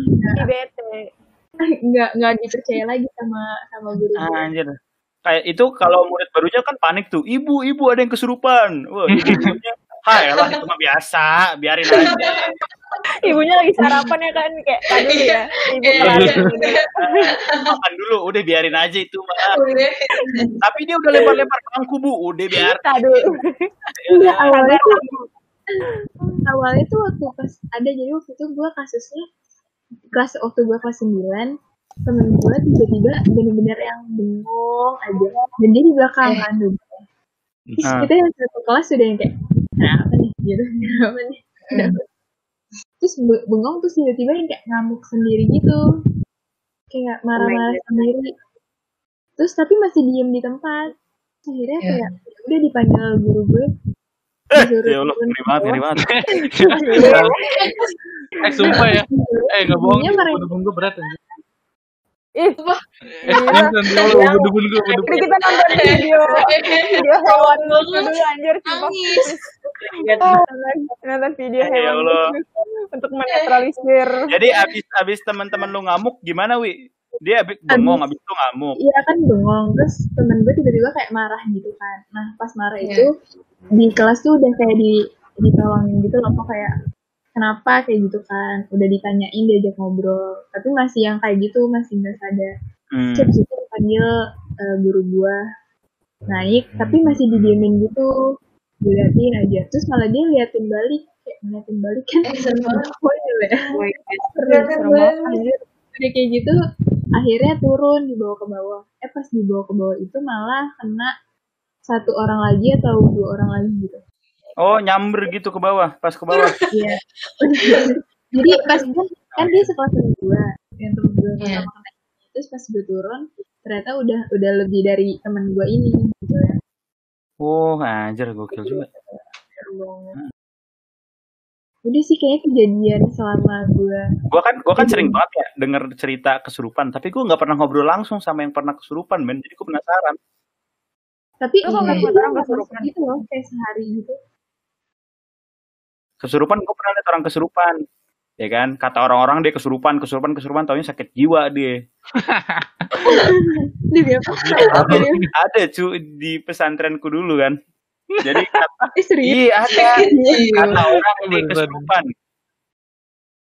Bete. nggak dipercaya lagi sama guru gue. Anjir. Kayak itu kalau murid barunya kan panik tuh. Ibu ada yang kesurupan. Wah, ini ibunya. Hai lah itu mah biasa, biarin aja. Ibunya lagi sarapan ya kan kayak tadi ya. Ibu Makan dulu, udah biarin aja itu mah. Tapi dia udah lempar-lempar bangku, Bu. Udah biar. Aduh. Iya, awalnya tuh waktu pas ada, jadi waktu itu gue kasusnya waktu gue kelas 9, temen gue tiba-tiba bener-bener yang bengong aja, dan dia di belakang kan duduk. Terus kita yang satu kelas udah yang kayak apa nih gitu, apa nih. Terus bengong, terus tiba-tiba yang kayak ngamuk sendiri gitu, kayak marah-marah sendiri. Terus tapi masih diem di tempat. Akhirnya kayak udah dipanggil guru gue. Ya Allah, ngeri banget. Sumpah ya. Nggak bohong. Dukun gue berat anjir. Dukun gue. Kita nonton video hewan lucu dulu anjir. Nonton video hewan lucu untuk menetralisir. Jadi abis teman-teman lu ngamuk gimana, Wi? Dia bengong, abis itu ngamuk. Iya kan bengong, terus temen gue tiba-tiba kayak marah gitu kan. Nah pas marah itu di kelas tuh udah kayak ditolongin gitu loh, kok kayak kenapa kayak gitu kan. Udah ditanyain, diajak ngobrol, tapi masih yang kayak gitu, masih nggak sadar. Terus itu dipanggil guru gue naik, tapi masih didiemin gitu, diliatin aja. Terus malah dia liatin balik kan. Serem banget. Udah kayak gitu akhirnya turun, dibawa ke bawah. Pas dibawa ke bawah itu malah kena satu orang lagi atau 2 orang lagi gitu. Oh, nyamber gitu ke bawah, pas ke bawah. Iya. Jadi pas kan dia sekelas sama gue, yang temen gue sama kena. Terus pas gue turun ternyata udah lebih dari temen gue ini gitu ya. Oh, anjir, gokil juga. Udah sih kayaknya kejadian selama gue. Gue kan sering banget ya denger cerita kesurupan, tapi gue nggak pernah ngobrol langsung sama yang pernah kesurupan, men. Jadi gue penasaran. Tapi orang kesurupan gitu loh, kayak sehari gitu. Kesurupan, gue pernah lihat orang kesurupan, ya kan? Kata orang-orang dia kesurupan, taunya sakit jiwa dia. Ada cuy di pesantrenku dulu kan. Jadi iya ada.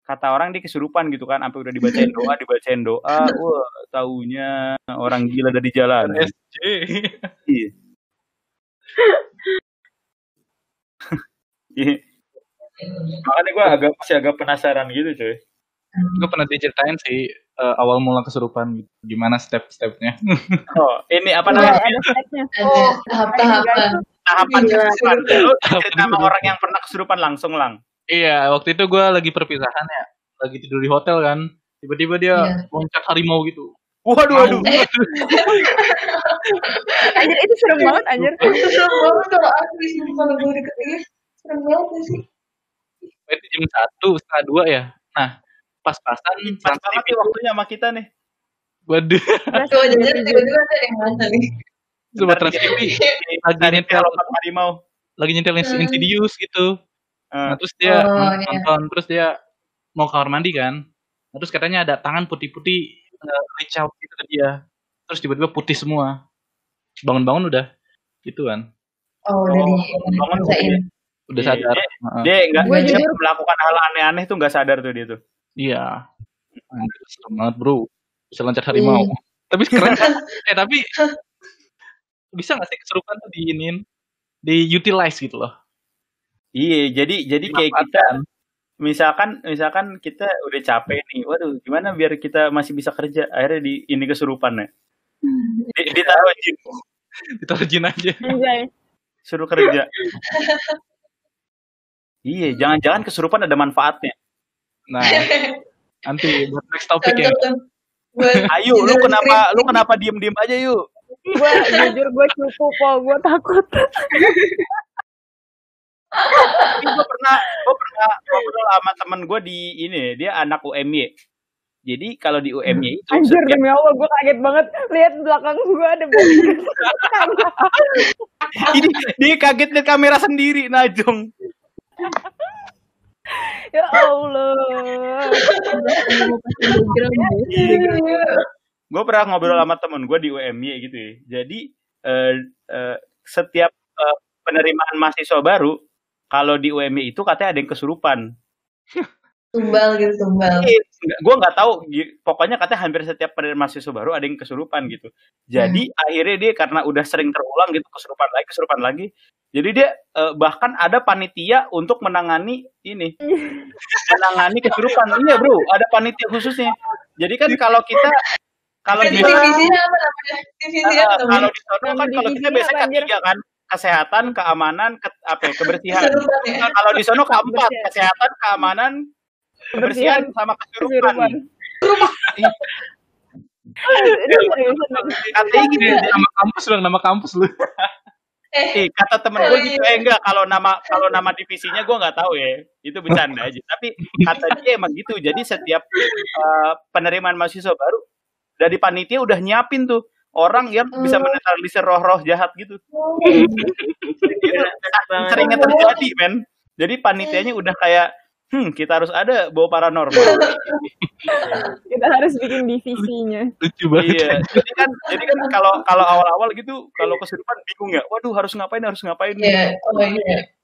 Kata orang dia kesurupan gitu kan, sampai udah dibacain doa, wah taunya orang gila dari jalan. Iya. Makanya gue masih agak penasaran gitu cuy. Gue pernah diceritain sih awal mula kesurupan gitu. Gimana step-stepnya. Oh, ini apa namanya? Ada stepnya. Tahapan kesurupan. Lu cerita sama orang yang pernah kesurupan langsung lang. Iya, waktu itu gue lagi perpisahan ya. Lagi tidur di hotel kan. Tiba-tiba dia loncat harimau gitu. Waduh. Anjir itu serem banget anjir. Serem banget kalau aku kalau gue deket-deket. Serem banget sih. Itu jam 1, setengah 2 ya. Nah, pas-pasan pas banget nih waktunya sama kita nih. Waduh. Jadi tiba-tiba ada yang mana nih? Coba Trans TV lagi nyetel Insidious gitu. Nah, terus dia nonton, terus dia mau kamar mandi kan. Nah, terus katanya ada tangan putih-putih reach out gitu ke dia. Terus tiba-tiba putih semua. Bangun-bangun udah gitu kan. Udah sadar. Dia melakukan hal aneh-aneh tuh nggak sadar tuh dia tuh. Iya. Serem banget bro. Bisa loncat harimau. Tapi keren kan? Tapi bisa nggak sih kesurupan tuh di-utilize gitu loh? Iya, jadi kayak kita misalkan kita udah capek nih, waduh gimana biar kita masih bisa kerja, akhirnya ini kesurupan ya. Ditaruh jin aja. Suruh kerja. Iya, jangan-jangan kesurupan ada manfaatnya. Nah, nanti buat next topik ya. Ayo, lu kenapa diem-diem aja yuk? Gue cukup kok, gue takut. Gue pernah ngobrol sama temen gue di ini, dia anak UMY. Jadi kalau di UMY itu anjir demi Allah gue kaget banget lihat belakang gue ada ini dia kaget lihat kamera sendiri Najong. Ya Allah. Gue pernah ngobrol sama temen gue di UMY gitu ya. Jadi setiap penerimaan mahasiswa baru, kalau di UMY itu katanya ada yang kesurupan. Tumbal. Gue nggak tahu, pokoknya katanya hampir setiap penerimaan mahasiswa baru ada yang kesurupan gitu. Jadi akhirnya dia karena udah sering terulang gitu kesurupan lagi. Jadi dia bahkan ada panitia untuk menangani kesurupan. Iya bro, ada panitia khususnya. Jadi kan kalau di divisinya apa namanya? Kalau di sono kan kalau kita biasanya ketiga kan, kesehatan, keamanan, kebersihan. Kalau di sono keempat, kesehatan, keamanan, kebersihan sama kesurupan. Katanya gitu nama kampus lu. Kata temen gue gitu, enggak, kalau nama divisinya gue nggak tahu ya, itu bercanda aja. Tapi kata dia emang gitu. Jadi setiap penerimaan mahasiswa baru dari panitia udah nyiapin tuh orang yang bisa menetralisir roh-roh jahat gitu. Seringnya terjadi, men. Jadi panitianya udah kayak kita harus ada bawa paranormal. Kita harus bikin divisinya. Lucu banget. Iya. Jadi kan kalau awal-awal gitu, kalau kesurupan bingung ya. Waduh, harus ngapain? Iya.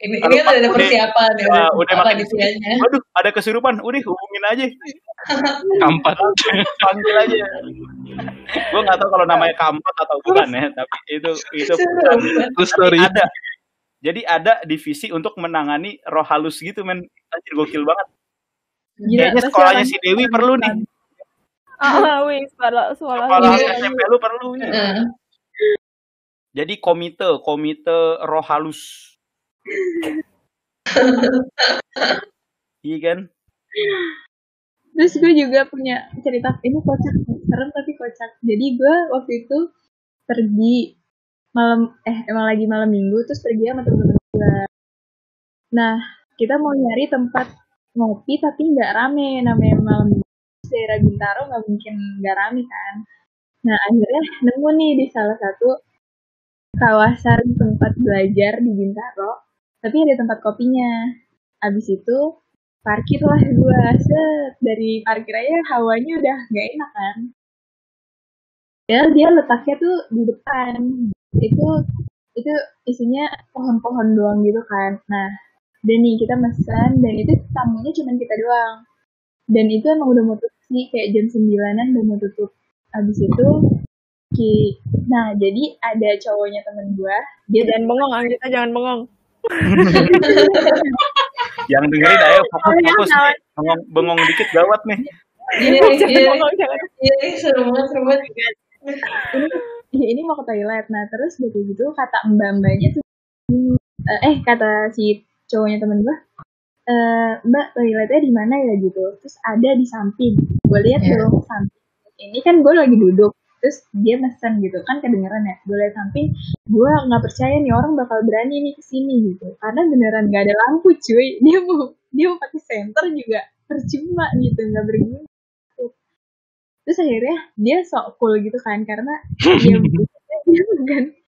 Ini kan ada persiapan ya. Udah makan divisinya. Waduh, ada kesurupan. Udah hubungin aja. Kampat. Panggil aja. Gue nggak tahu kalau namanya kampat atau bukan ya, tapi itu story. Jadi ada divisi untuk menangani roh halus gitu, men. Anjir, gokil banget. Kayaknya sekolahnya si Dewi perlu nih. Sekolah SMP lu perlu nih. Jadi komite roh halus. Iya kan? Terus gue juga punya cerita, ini kocak, serem tapi kocak. Jadi gue waktu itu pergi emang lagi malam minggu, terus pergi sama temen-temen gue. Nah, kita mau nyari tempat ngopi tapi nggak rame, namanya malam minggu. Daerah Bintaro nggak mungkin nggak rame kan. Nah, akhirnya nemu nih di salah satu kawasan tempat belajar di Bintaro, tapi ada tempat kopinya. Abis itu parkir lah gue, dari parkir aja hawanya udah nggak enak kan. Ya dia letaknya tuh di depan, itu isinya pohon-pohon doang gitu kan. Nah, dan nih kita pesan, dan itu tamunya cuma kita doang. Dan itu emang udah mau tutup sih, kayak jam 9-an udah mau tutup. Abis itu nah jadi ada cowoknya temen gue, dia jangan bengong, Anggita jangan bengong. Yang dengerin ayo fokus bengong dikit gawat nih. Iya, seru banget. Ini mau ke toilet. Nah terus begitu gitu kata mbak-mbaknya tuh kata si cowoknya temen gue, mbak toiletnya di mana ya gitu. Terus ada di samping. Gue lihat dong samping. Ini kan gue lagi duduk. Terus dia mesen gitu kan, kedengeran ya. Gue lihat samping, gue nggak percaya nih orang bakal berani nih kesini gitu. Karena beneran nggak ada lampu cuy. Dia mau pakai senter juga percuma gitu, nggak berguna. Terus akhirnya dia sok cool gitu kan, karena dia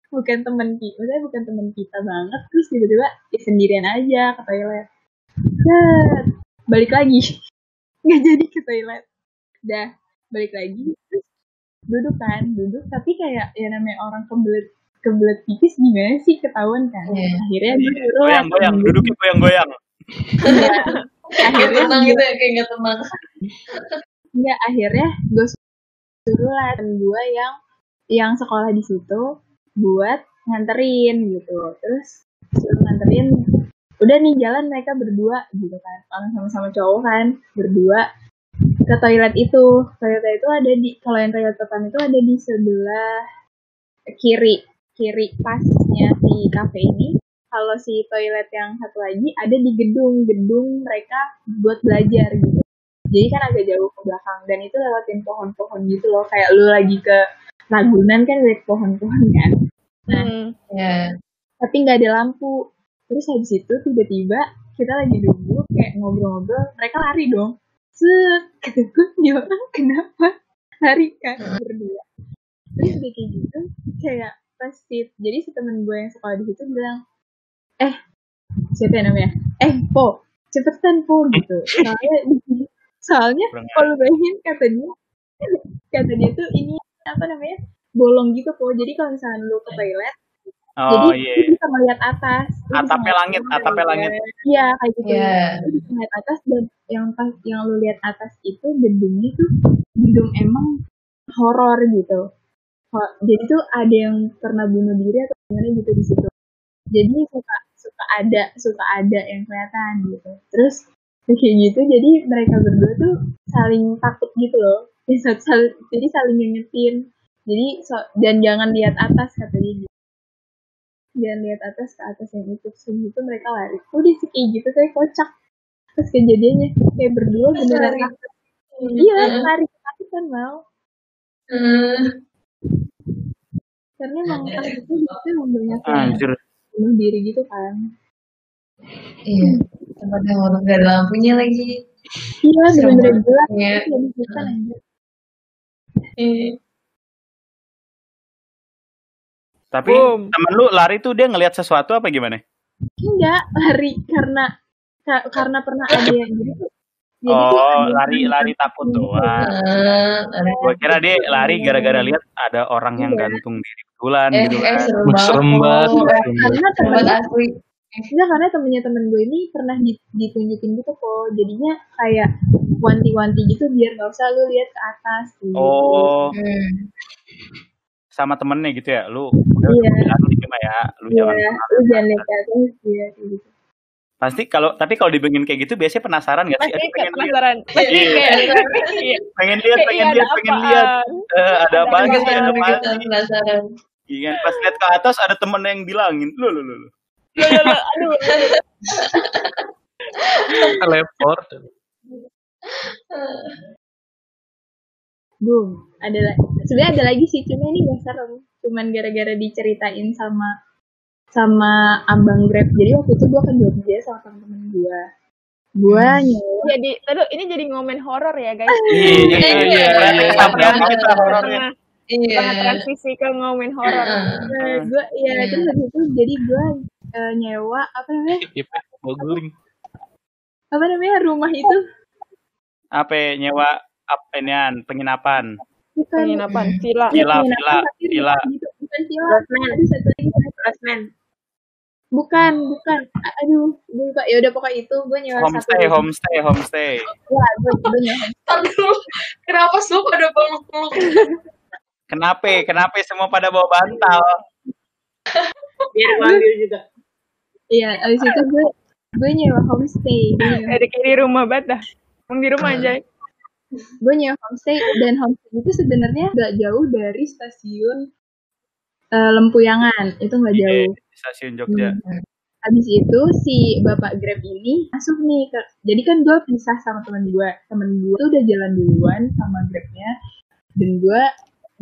bukan teman kita, maksudnya bukan teman kita banget. Terus tiba-tiba dia sendirian aja ke toilet. Balik lagi, nggak jadi ke toilet. Udah balik lagi, terus duduk tapi kayak ya namanya orang kebelet pipis gimana sih, ketahuan kan. Akhirnya dia goyang-goyang, duduknya goyang-goyang. Akhirnya tenang gitu ya, kayak nggak tenang. Enggak, akhirnya gue suruh lah temen gue yang sekolah di situ buat nganterin gitu. Terus suruh nganterin, udah nih jalan mereka berdua gitu kan, orang sama-sama cowok kan, berdua ke toilet itu. Toilet itu ada kalau yang toilet depan itu ada di sebelah kiri pasnya si kafe ini. Kalau si toilet yang satu lagi ada di gedung mereka buat belajar gitu. Jadi kan agak jauh ke belakang, dan itu lewatin pohon-pohon gitu loh, kayak lu lagi ke Ragunan kan lihat pohon-pohon kan. Nah, tapi nggak ada lampu. Terus habis itu tiba-tiba kita lagi duduk kayak ngobrol-ngobrol, mereka lari dong. Kata gue, dia orang kenapa lari kan berdua. Terus kayak gitu, kayak pasti. Jadi si temen gue yang sekolah di situ bilang, siapa namanya? Po, cepetan po gitu. Soalnya kalau bayangin kata dia tuh ini apa namanya bolong gitu po. Jadi kalau misalnya lu ke toilet, jadi lu bisa melihat atas. Atapnya langit. Iya kayak gitu. Lu bisa lihat atas dan yang lu lihat atas itu gedungnya tuh gedung emang horor gitu. Jadi tuh ada yang pernah bunuh diri atau gimana gitu di situ. Jadi suka ada yang kelihatan gitu. Terus kayak gitu, jadi mereka berdua tuh saling takut gitu loh. Jadi saling ngingetin. Jadi dan jangan lihat atas kata dia gitu. Jangan lihat atas ke atas yang itu. Segitu mereka lari. Udah sih kayak gitu saya kocak. Terus kejadiannya kayak berdua beneran takut. Iya, lari ketakutan mau. Karena emang itu banyak bunuh diri gitu kan. Iya, tempat yang orang gak ada lampunya lagi. Iya, bener-bener gelap. Tapi temen lu lari tuh dia ngelihat sesuatu apa gimana? Enggak, lari karena pernah ada yang gitu. Lari takut doang. Gue kira dia lari gara-gara lihat ada orang yang gantung diri bulan gitu kan. Serem banget. Karena temen gue ini pernah ditunjukin gitu kok. Jadinya kayak wanti-wanti gitu biar gak usah lu lihat ke atas gitu. Sama temennya gitu ya, lu iya. Lu jangan lihat ke atas ya gitu. Pasti tapi kalau dibikin kayak gitu biasanya penasaran gak sih? Penasaran. Pengen lihat. Ada apa gitu ya? Penasaran. Iya, pas lihat ke atas ada temen yang bilangin, lu. Aduh. Teleport. Boom. Sebenarnya ada lagi sih, cuma ini gak serem. Cuman gara-gara diceritain sama abang Grab. Jadi waktu itu gue ke Jogja sama temen-temen gue. Gue nyewa. Ini jadi ngomen horor ya guys. Iya. Banget transisi ke ngomen horor. Terus habis itu jadi gue nyewa apa namanya rumah itu. Apa nyewa penginapan? Bukan. Penginapan, villa. Gitu. Bukan villa. Ada satu lagi basement. Bukan. Aduh, gue lupa. Ya udah pokoknya itu gue nyewa homestay. Wah, gue nyewa. Aduh, kenapa semua pada peluk-peluk? Kenapa semua pada bawa bantal? Biar gue ambil juga. Iya, abis itu gue nyewa homestay. Ada kayak di rumah banget dah. Di rumah aja. Gue nyewa homestay dan homestay itu sebenarnya gak jauh dari stasiun Lempuyangan. Itu gak jauh. Stasiun Jogja. Habis itu si bapak Grab ini masuk nih jadi kan gue pisah sama temen gue tuh udah jalan duluan sama Grabnya dan gue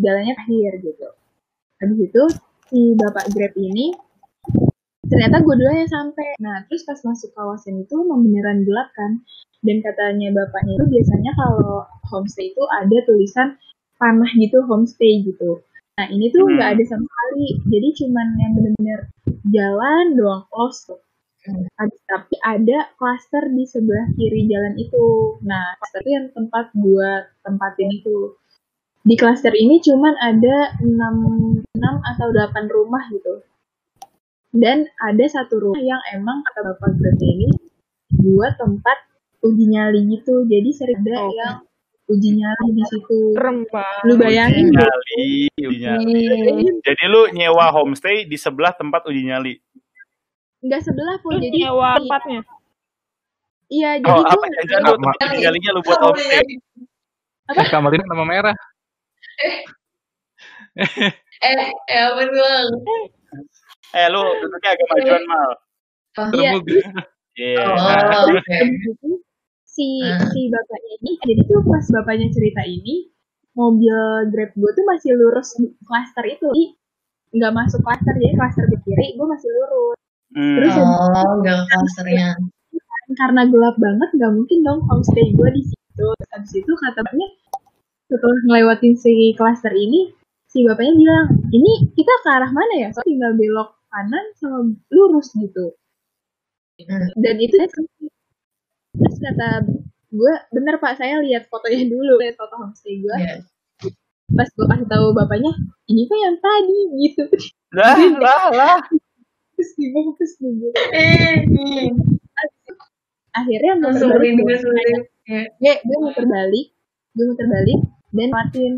jalannya akhir gitu. Habis itu si bapak Grab ini ternyata gue dulu yang sampai. Nah terus pas masuk kawasan itu memang beneran gelap kan, dan katanya bapaknya itu biasanya kalau homestay itu ada tulisan panah gitu homestay gitu. Nah ini tuh nggak ada sama sekali, jadi cuman yang bener-bener jalan doang close tuh. Tapi ada klaster di sebelah kiri jalan itu. Nah klaster itu yang tempat gue tempatin itu. Di klaster ini cuman ada 6 atau 8 rumah gitu. Dan ada satu rumah yang emang kata bapak Grab ini buat tempat uji nyali gitu. Jadi sering ada yang uji nyali di situ. Lu bayangin uji nyali. Jadi lu nyewa homestay di sebelah tempat uji nyali. Enggak sebelah pun, jadi nyewa tempatnya. Iya, jadi apa lu tempat uji nyalinya lu buat homestay. Kamar ini nama merah. Apa doang? Lu duduknya agak majuan mal. Iya. Si bapaknya ini, jadi tuh pas bapaknya cerita ini, mobil Grab gue tuh masih lurus klaster itu, nggak masuk klaster, jadi klaster ke kiri, gue masih lurus. Terus nggak klasternya. Karena gelap banget, nggak mungkin dong homestay gue di situ. Habis itu katanya setelah ngelewatin si klaster ini, si bapaknya bilang, ini kita ke arah mana ya? So tinggal belok kanan sama lurus gitu. Dan itu Terus kata gue, bener Pak, saya lihat fotonya dulu, lihat foto homestay gue. Iya. Pas gue kasih tahu bapaknya, ini kan yang tadi gitu. Lah. Terus dibungkus gitu. Akhirnya Langsung merinding. Iya. gue muter balik dan matiin.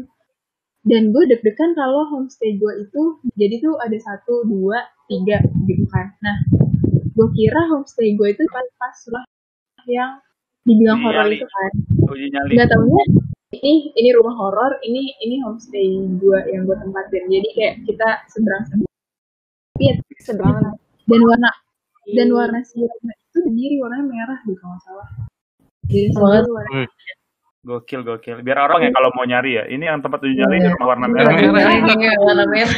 Dan gue deg-degan kalau homestay gue itu jadi tuh ada 1, 2, 3 gitu kan. Nah, gue kira homestay gue itu pas lah yang dibilang horor itu kan. Uji nyali. Nggak taunya ini rumah horor, ini homestay gue yang gue tempatin. Jadi kayak kita seberang. Dan warna si rumah itu sendiri warnanya merah gitu nggak salah. Jadi warna Gokil. Biar orang ya kalau mau nyari ya, ini yang tempat uji nyali di rumah warna merah. Warna merah.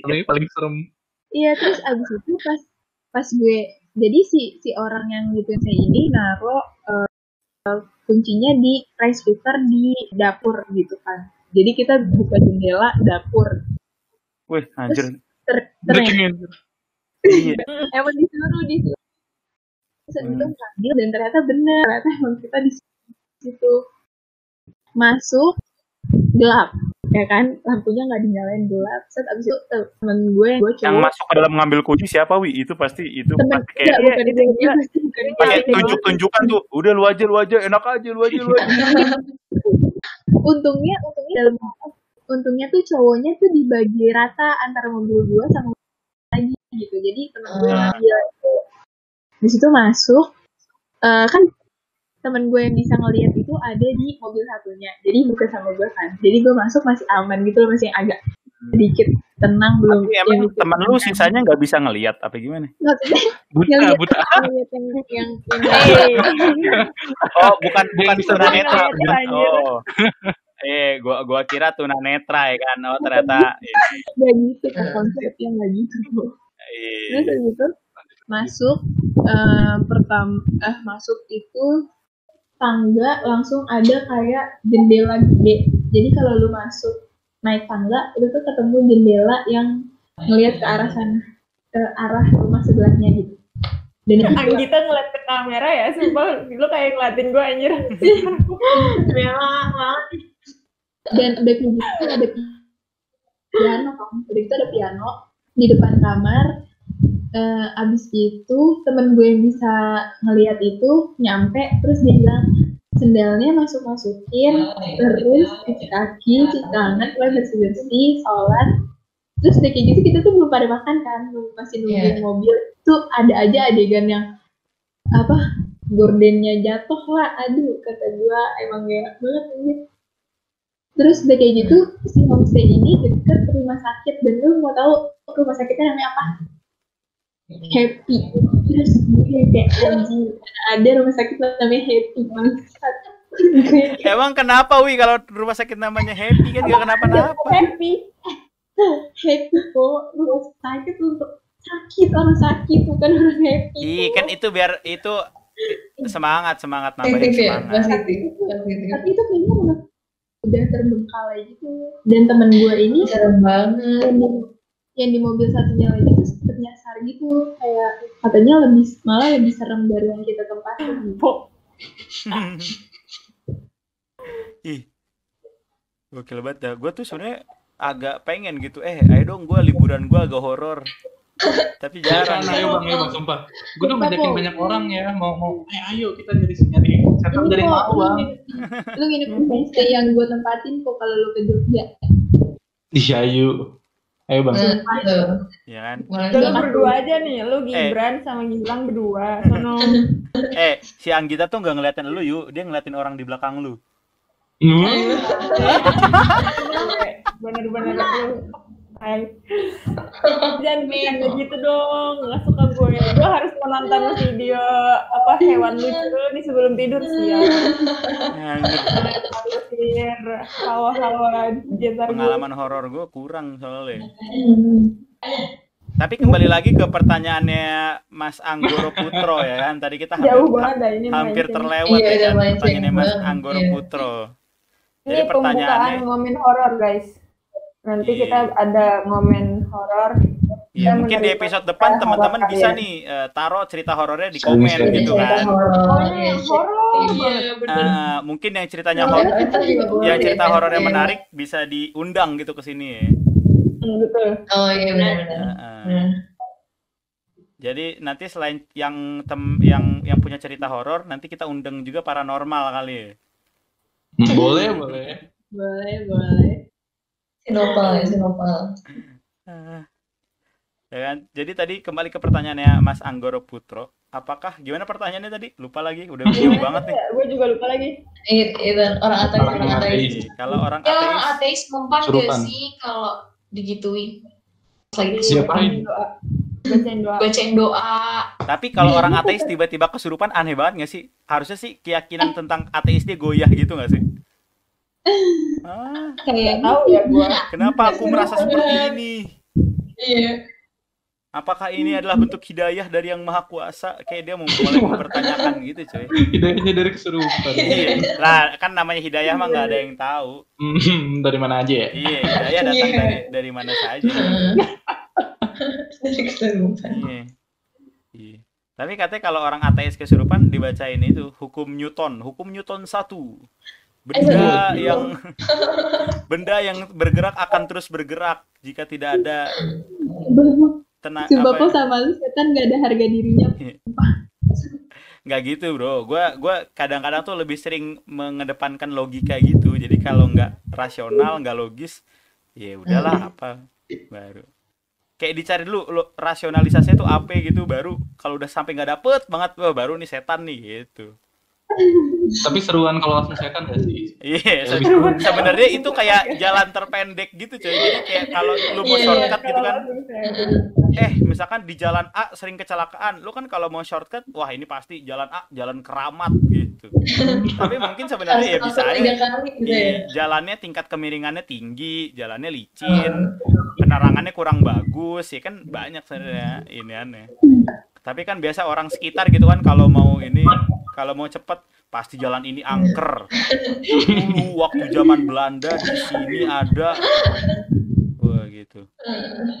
Ini paling serem. Iya, terus abis itu pas gue, jadi si orang yang gitu saya ini naruh kuncinya di rice cooker di dapur gitu kan. Jadi kita buka jendela dapur. Wih, anjir. Iya. Emang disuruh. Terus itu ngambil dan ternyata benar, ternyata emang kita di situ. Masuk gelap, ya kan, lampunya nggak dinyalain, gelap. Terus abis itu temen gue cowok yang masuk ke dalam mengambil kunci siapa itu pasti kayak tunjuk-tunjukkan tuh, udah lu aja enak aja lu aja. untungnya tuh cowoknya tuh dibagi rata antara mobil gue sama lagi gitu. Jadi temen gue ngambil itu di situ masuk, kan temen gue yang bisa ngelihat itu ada di mobil satunya, jadi bukan sama gue kan. Jadi gue masuk masih aman gitu loh, masih agak sedikit tenang belum. Tapi emang temen lu sisanya nggak bisa ngelihat apa gimana? Buta. Yang oh bukan tunanetra. Oh gua kira tunanetra ya kan. Oh ternyata nggak gitu kan konsepnya, nggak gitu. Terus gitu masuk masuk itu tangga, langsung ada kayak jendela gede. Jadi kalau lu masuk naik tangga, itu tuh ketemu jendela yang ngelihat ke arah sana, ke arah rumah sebelahnya gitu. Dan kita ngeliat ke kamera ya, sumpah lu kayak ngeliatin gue anjir. Dan udah gitu ada piano di depan kamar. Abis itu temen gue yang bisa ngelihat itu nyampe, terus dia bilang sendalnya masukin, terus cuci kaki, cuci tangan, bersih-bersih, sholat. Terus udah kayak gitu kita tuh belum pada makan kan, masih nungguin mobil. Tuh ada aja adegan yang gordennya jatuh lah, aduh kata gue emang gak banget anjir. Terus udah kayak gitu si homestay ini deket rumah sakit, dan lu mau tahu rumah sakitnya namanya apa? Happy. Terus gue kayak anjing, ada rumah sakit namanya Happy banget. Emang kenapa kalau rumah sakit namanya Happy kan gak kenapa-napa? Happy kok, rumah sakit untuk orang sakit, bukan orang happy. Kan itu biar itu semangat nambahin semangat. Tapi itu kayaknya udah terbengkalai gitu. Dan temen gue ini serem banget. Yang di mobil satunya lagi tuh sempet nyasar gitu, kayak katanya malah lebih serem dari yang kita tempatin. Ih, gokil banget dah. Gue tuh sebenarnya agak pengen gitu, ayo dong gue liburan gue agak horor. Tapi jarang. Ayo bang, sumpah. Gue tuh ngajakin banyak orang ya, mau ayo kita nyari setan dari mau bang. Lu nginep di homestay yang gue tempatin kok kalau lu ke Jogja. Iya ayo bang. Iya kan. Lu berdua aja nih, lu Gibran sama Gilang berdua. Sono. Si Anggita tuh nggak ngeliatin lu dia ngeliatin orang di belakang lu. Bener-bener lu. Jangan kayak gitu dong, nggak suka gue. Gue harus menonton video hewan lucu dulu nih sebelum tidur siang. Hawa-hawa jetar. Pengalaman horor gue kurang soalnya. Tapi kembali lagi ke pertanyaannya Mas Anggoro Putro ya kan. Tadi kita hampir terlewat ya kan pertanyaannya Mas Anggoro Putro. Jadi pertanyaannya ngomongin horor guys. Nanti kita ada momen horor Iya, mungkin di episode depan teman-teman bisa nih taruh cerita horornya di komen gitu kan. Mungkin yang ceritanya yang cerita horornya menarik bisa diundang gitu ke sini ya. Betul. Oh iya benar. Jadi nanti selain yang punya cerita horor, nanti kita undang juga paranormal kali ya. Boleh. Sinopal. Ya kan? Jadi tadi kembali ke pertanyaannya Mas Anggoro Putro. Apakah gimana pertanyaannya tadi? Lupa lagi, udah bingung banget nih. Gue juga lupa lagi. Itu orang ateis. Kalau orang ateis. ateis, Ateis mempan gak sih kalau digituin? Siapain? Bacain doa. Tapi kalau orang ateis tiba-tiba kesurupan aneh banget gak sih? Harusnya sih keyakinan tentang ateis dia goyah gitu gak sih? Kayak tahu ya gue. Kenapa aku merasa seperti ini? Iya. Apakah ini adalah bentuk hidayah dari Yang Maha Kuasa? Kayak dia mau mulai mempertanyakan gitu, coy. Hidayahnya dari kesurupan. Iya. Lah, kan namanya hidayah mah nggak ada yang tahu. Dari mana aja ya? Iya, hidayah datang dari mana saja. Dari kesurupan. Iya. Tapi katanya kalau orang ateis kesurupan dibacain itu hukum Newton 1. Benda yang bergerak akan terus bergerak jika tidak ada Sumpah kok sama lu setan gak ada harga dirinya. Nggak gitu bro, gue kadang-kadang tuh lebih sering mengedepankan logika gitu. Jadi kalau nggak rasional, nggak logis, ya udahlah apa baru. Kayak dicari dulu rasionalisasinya tuh apa gitu, baru kalau udah sampai nggak dapet banget, baru nih setan nih gitu. Tapi seruan kalau langsung setan gak sih? Iya, sebenarnya itu kayak jalan terpendek gitu coy. Jadi kayak kalau lu mau shortcut gitu kan. Misalkan di jalan A sering kecelakaan, lu kan kalau mau shortcut, wah ini pasti jalan A, jalan keramat gitu. Tapi mungkin sebenarnya ya bisa aja. Jalannya tingkat kemiringannya tinggi, jalannya licin, penerangannya kurang bagus, ya kan banyak sebenarnya ini aneh. Tapi kan biasa orang sekitar gitu kan kalau mau cepet pasti jalan ini angker. Dulu waktu zaman Belanda di sini ada. Wah gitu.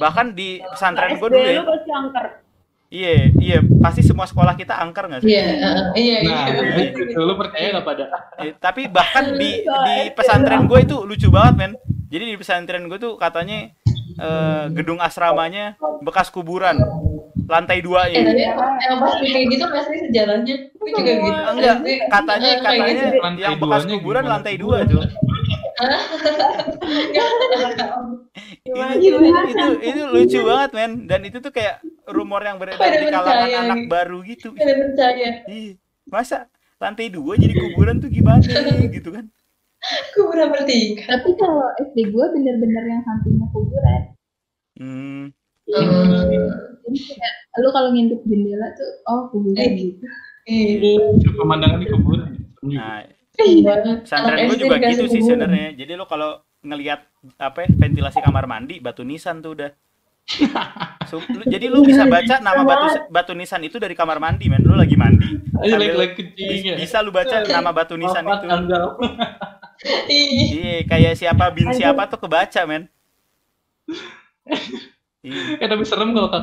Bahkan di pesantren gue dulu ya. Iya, pasti semua sekolah kita angker nggak sih? Iya. Nah, lu percaya nggak pada? Tapi bahkan di pesantren gue itu lucu banget men. Jadi di pesantren gue tuh katanya gedung asramanya bekas kuburan. Lantai 2-nya. Yang pas kayak gitu pasti sejalannya. Gue juga gitu. Enggak, katanya yang bekas kuburan lantai 2 tuh. Itu lucu banget men. Dan itu tuh kayak rumor yang beredar di kalangan anak baru gitu. Pada percaya. Masa lantai 2 jadi kuburan tuh gimana gitu kan? Kuburan bertingkat. Tapi kalau SD gue bener-bener yang sampingnya kuburan. Jadi kayak lu kalau ngintip jendela tuh kuburan gitu. Pemandangan di kuburan. Nah, pesantren gue juga gitu sih sebenarnya. Jadi lu kalau ngelihat ventilasi kamar mandi batu nisan tuh udah. Jadi lu bisa baca nama batu nisan itu dari kamar mandi men. Lu lagi mandi. Bisa lu baca nama batu nisan itu. Iya, kayak siapa bin siapa tuh kebaca men. Tapi serem kalau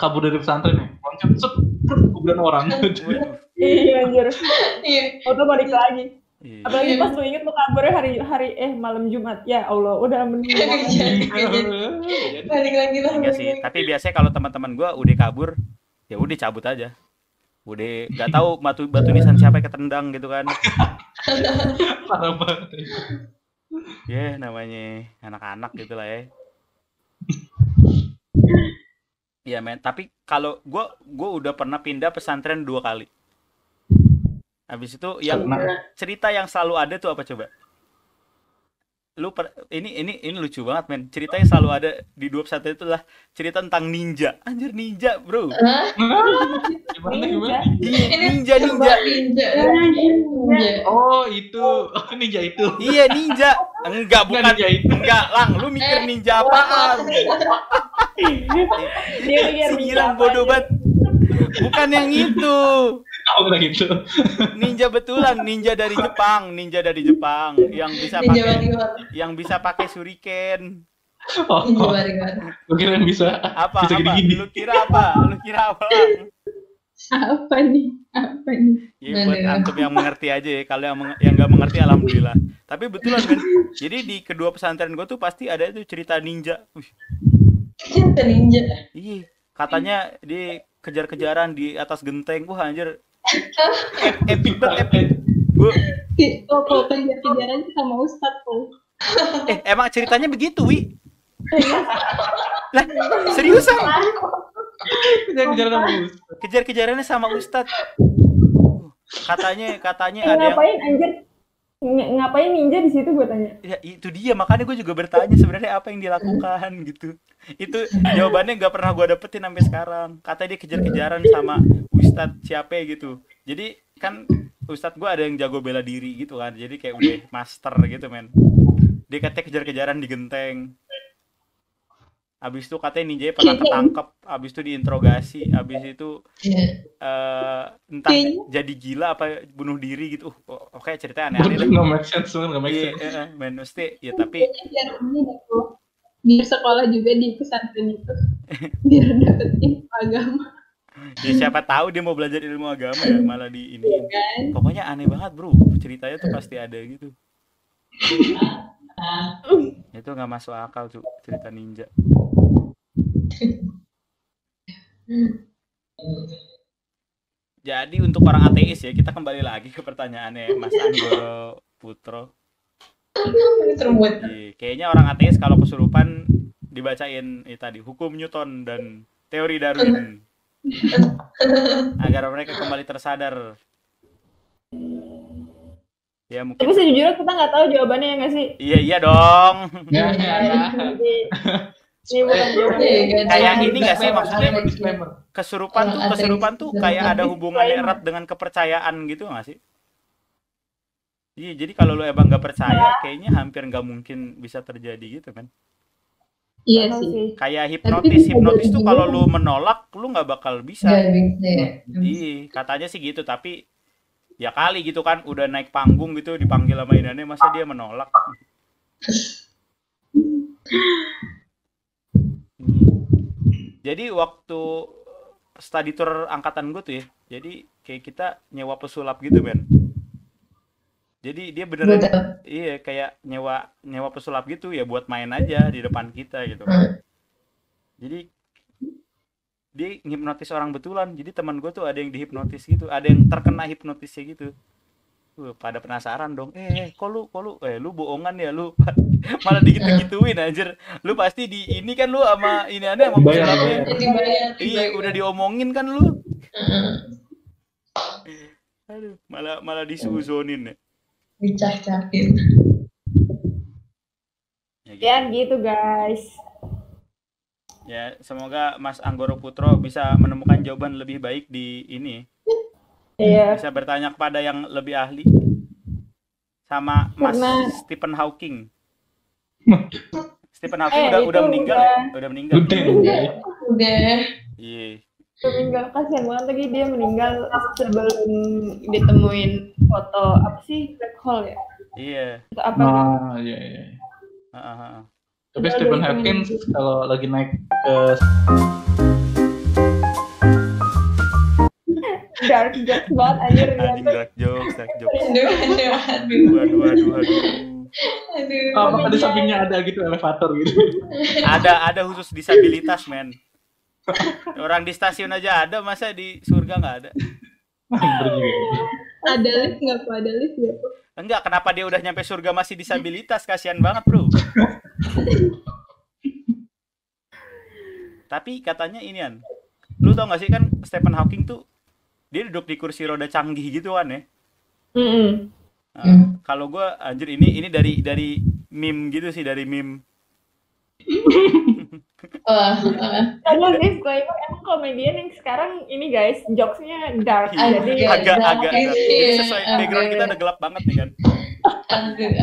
kabur dari pesantren ya. Loncat kuburan orang. Iya anjir. Iya. Auto balik lagi. Apalagi pas lu inget lu kaburnya hari malam Jumat. Ya Allah, udah meninggal. Balik lagi lah. Enggak sih, tapi biasanya kalau teman-teman gue udah kabur, ya udah cabut aja. Udah nggak tahu batu nisan siapa yang ketendang gitu kan. Parah banget. Ya namanya anak-anak gitu lah ya. Iya men, tapi kalau gue udah pernah pindah pesantren 2 kali. Habis itu yang cerita yang selalu ada tuh apa coba? Ini lucu banget men. Cerita yang selalu ada di 2 pesantren itu lah cerita tentang ninja. Anjir ninja, bro. Gimana? Ninja. Oh, itu. Ninja itu. Iya, ninja. Enggak, bukan ninja itu. Enggak, Lang, lu mikir ninja apaan? Dia bilang bodoh banget. Bukan yang itu. Oh, bukan itu. Ninja betulan, ninja dari Jepang yang bisa pakai shuriken. Oh, Gimana? gue kira bisa Apa? gini-gini. Lu kira apa? Lang? Apa nih? Ya buat antum yang mengerti aja ya. Kalau yang nggak mengerti alhamdulillah. Tapi betulan men. Jadi di kedua pesantren gue tuh pasti ada itu cerita ninja. Cinta ninja. Iya, katanya di kejar-kejaran di atas genteng. Wah anjir. Epic banget. Kalau kejar-kejaran sama Ustadz tuh. Emang ceritanya begitu, Wi? Lah, seriusan? Kejar-kejarannya sama Ustadz. Katanya ada yang ngapain anjir? Ngapain ninja di situ gue tanya. Ya itu dia, makanya gue juga bertanya sebenarnya apa yang dilakukan gitu. Itu jawabannya nggak pernah gue dapetin sampai sekarang. Katanya dia kejar-kejaran sama Ustadz siapa gitu. Jadi kan Ustadz gue ada yang jago bela diri gitu kan. Jadi kayak udah master gitu men. Dia katanya kejar-kejaran di genteng. Abis itu katanya ninja pernah ketangkep, abis itu diinterogasi, abis itu entah jadi gila apa bunuh diri gitu. Oke ceritanya aneh-aneh. Nggak make sense, nggak make sense. Iya, men mesti ya tapi biar sekolah juga di pesantren itu, biar dapetin agama. Ya siapa tahu dia mau belajar ilmu agama ya malah di ini. Pokoknya aneh banget bro, ceritanya tuh pasti ada gitu. Itu nggak masuk akal tuh cerita ninja. Jadi untuk orang ateis ya, kita kembali lagi ke pertanyaannya Mas Anggoro Putro. Kayaknya orang ateis kalau kesurupan dibacain tadi hukum Newton dan teori Darwin agar mereka kembali tersadar. Ya mungkin. Tapi sejujurnya kita nggak tahu jawabannya ya nggak sih? Iya dong. Ini bukan jawabannya. Kayak ini nggak sih maksudnya kesurupan tuh kayak ada hubungannya erat dengan kepercayaan gitu nggak sih? Iya, jadi kalau lu emang nggak percaya, kayaknya hampir nggak mungkin bisa terjadi gitu kan? Iya sih. Kayak hipnotis tuh kalau lu menolak, lu nggak bakal bisa. Iya, katanya sih gitu, tapi ya kali gitu kan, udah naik panggung gitu, dipanggil sama Inannya, masa dia menolak? Jadi waktu study tour angkatan gue tuh ya, jadi kayak kita nyewa pesulap gitu men. Jadi dia beneran iya kayak nyewa pesulap gitu ya buat main aja di depan kita gitu. Jadi dia ngipnotis orang betulan. Jadi teman gue tuh ada yang dihipnotis gitu, ada yang terkena hipnotisnya gitu. Pada penasaran dong. Kok lu bohongan ya lu. Malah digitu-gituin anjir. Lu pasti di ini kan lu sama ini aneh sama pesulapnya. Iya, udah diomongin kan lu. Aduh, malah disuzonin ya. Dicak-cakin. Ya gitu guys. Ya, semoga Mas Anggoro Putro bisa menemukan jawaban lebih baik di ini. Iya. Bisa bertanya kepada yang lebih ahli. Sama Mas Stephen Hawking. Stephen Hawking udah meninggal ya? Udah meninggal. Udah. Iya. Meninggal, kasihan banget lagi dia meninggal sebelum ditemuin foto apa sih black hole ya? Iya. Itu apa? Iya. Tapi Stephen Hawking kalau lagi naik ke dark jokes banget anjir dia tuh. Dark jokes. Aduh. apakah di sampingnya ada gitu elevator gitu? Ada khusus disabilitas men. Orang di stasiun aja ada, masa di surga nggak ada? Ada lift nggak tuh? Ada lift nggak tuh? Enggak, kenapa dia udah nyampe surga masih disabilitas? Kasihan banget bro. Tapi katanya inian, lu tau gak sih kan Stephen Hawking tuh dia duduk di kursi roda canggih gitu kan ya? Kalau gue anjir ini dari meme gitu sih, dari meme. Ada disclaimer, emang komedian yang sekarang ini guys, jokesnya dark. Jadi agak jadi sesuai background kita udah gelap banget nih kan. Agak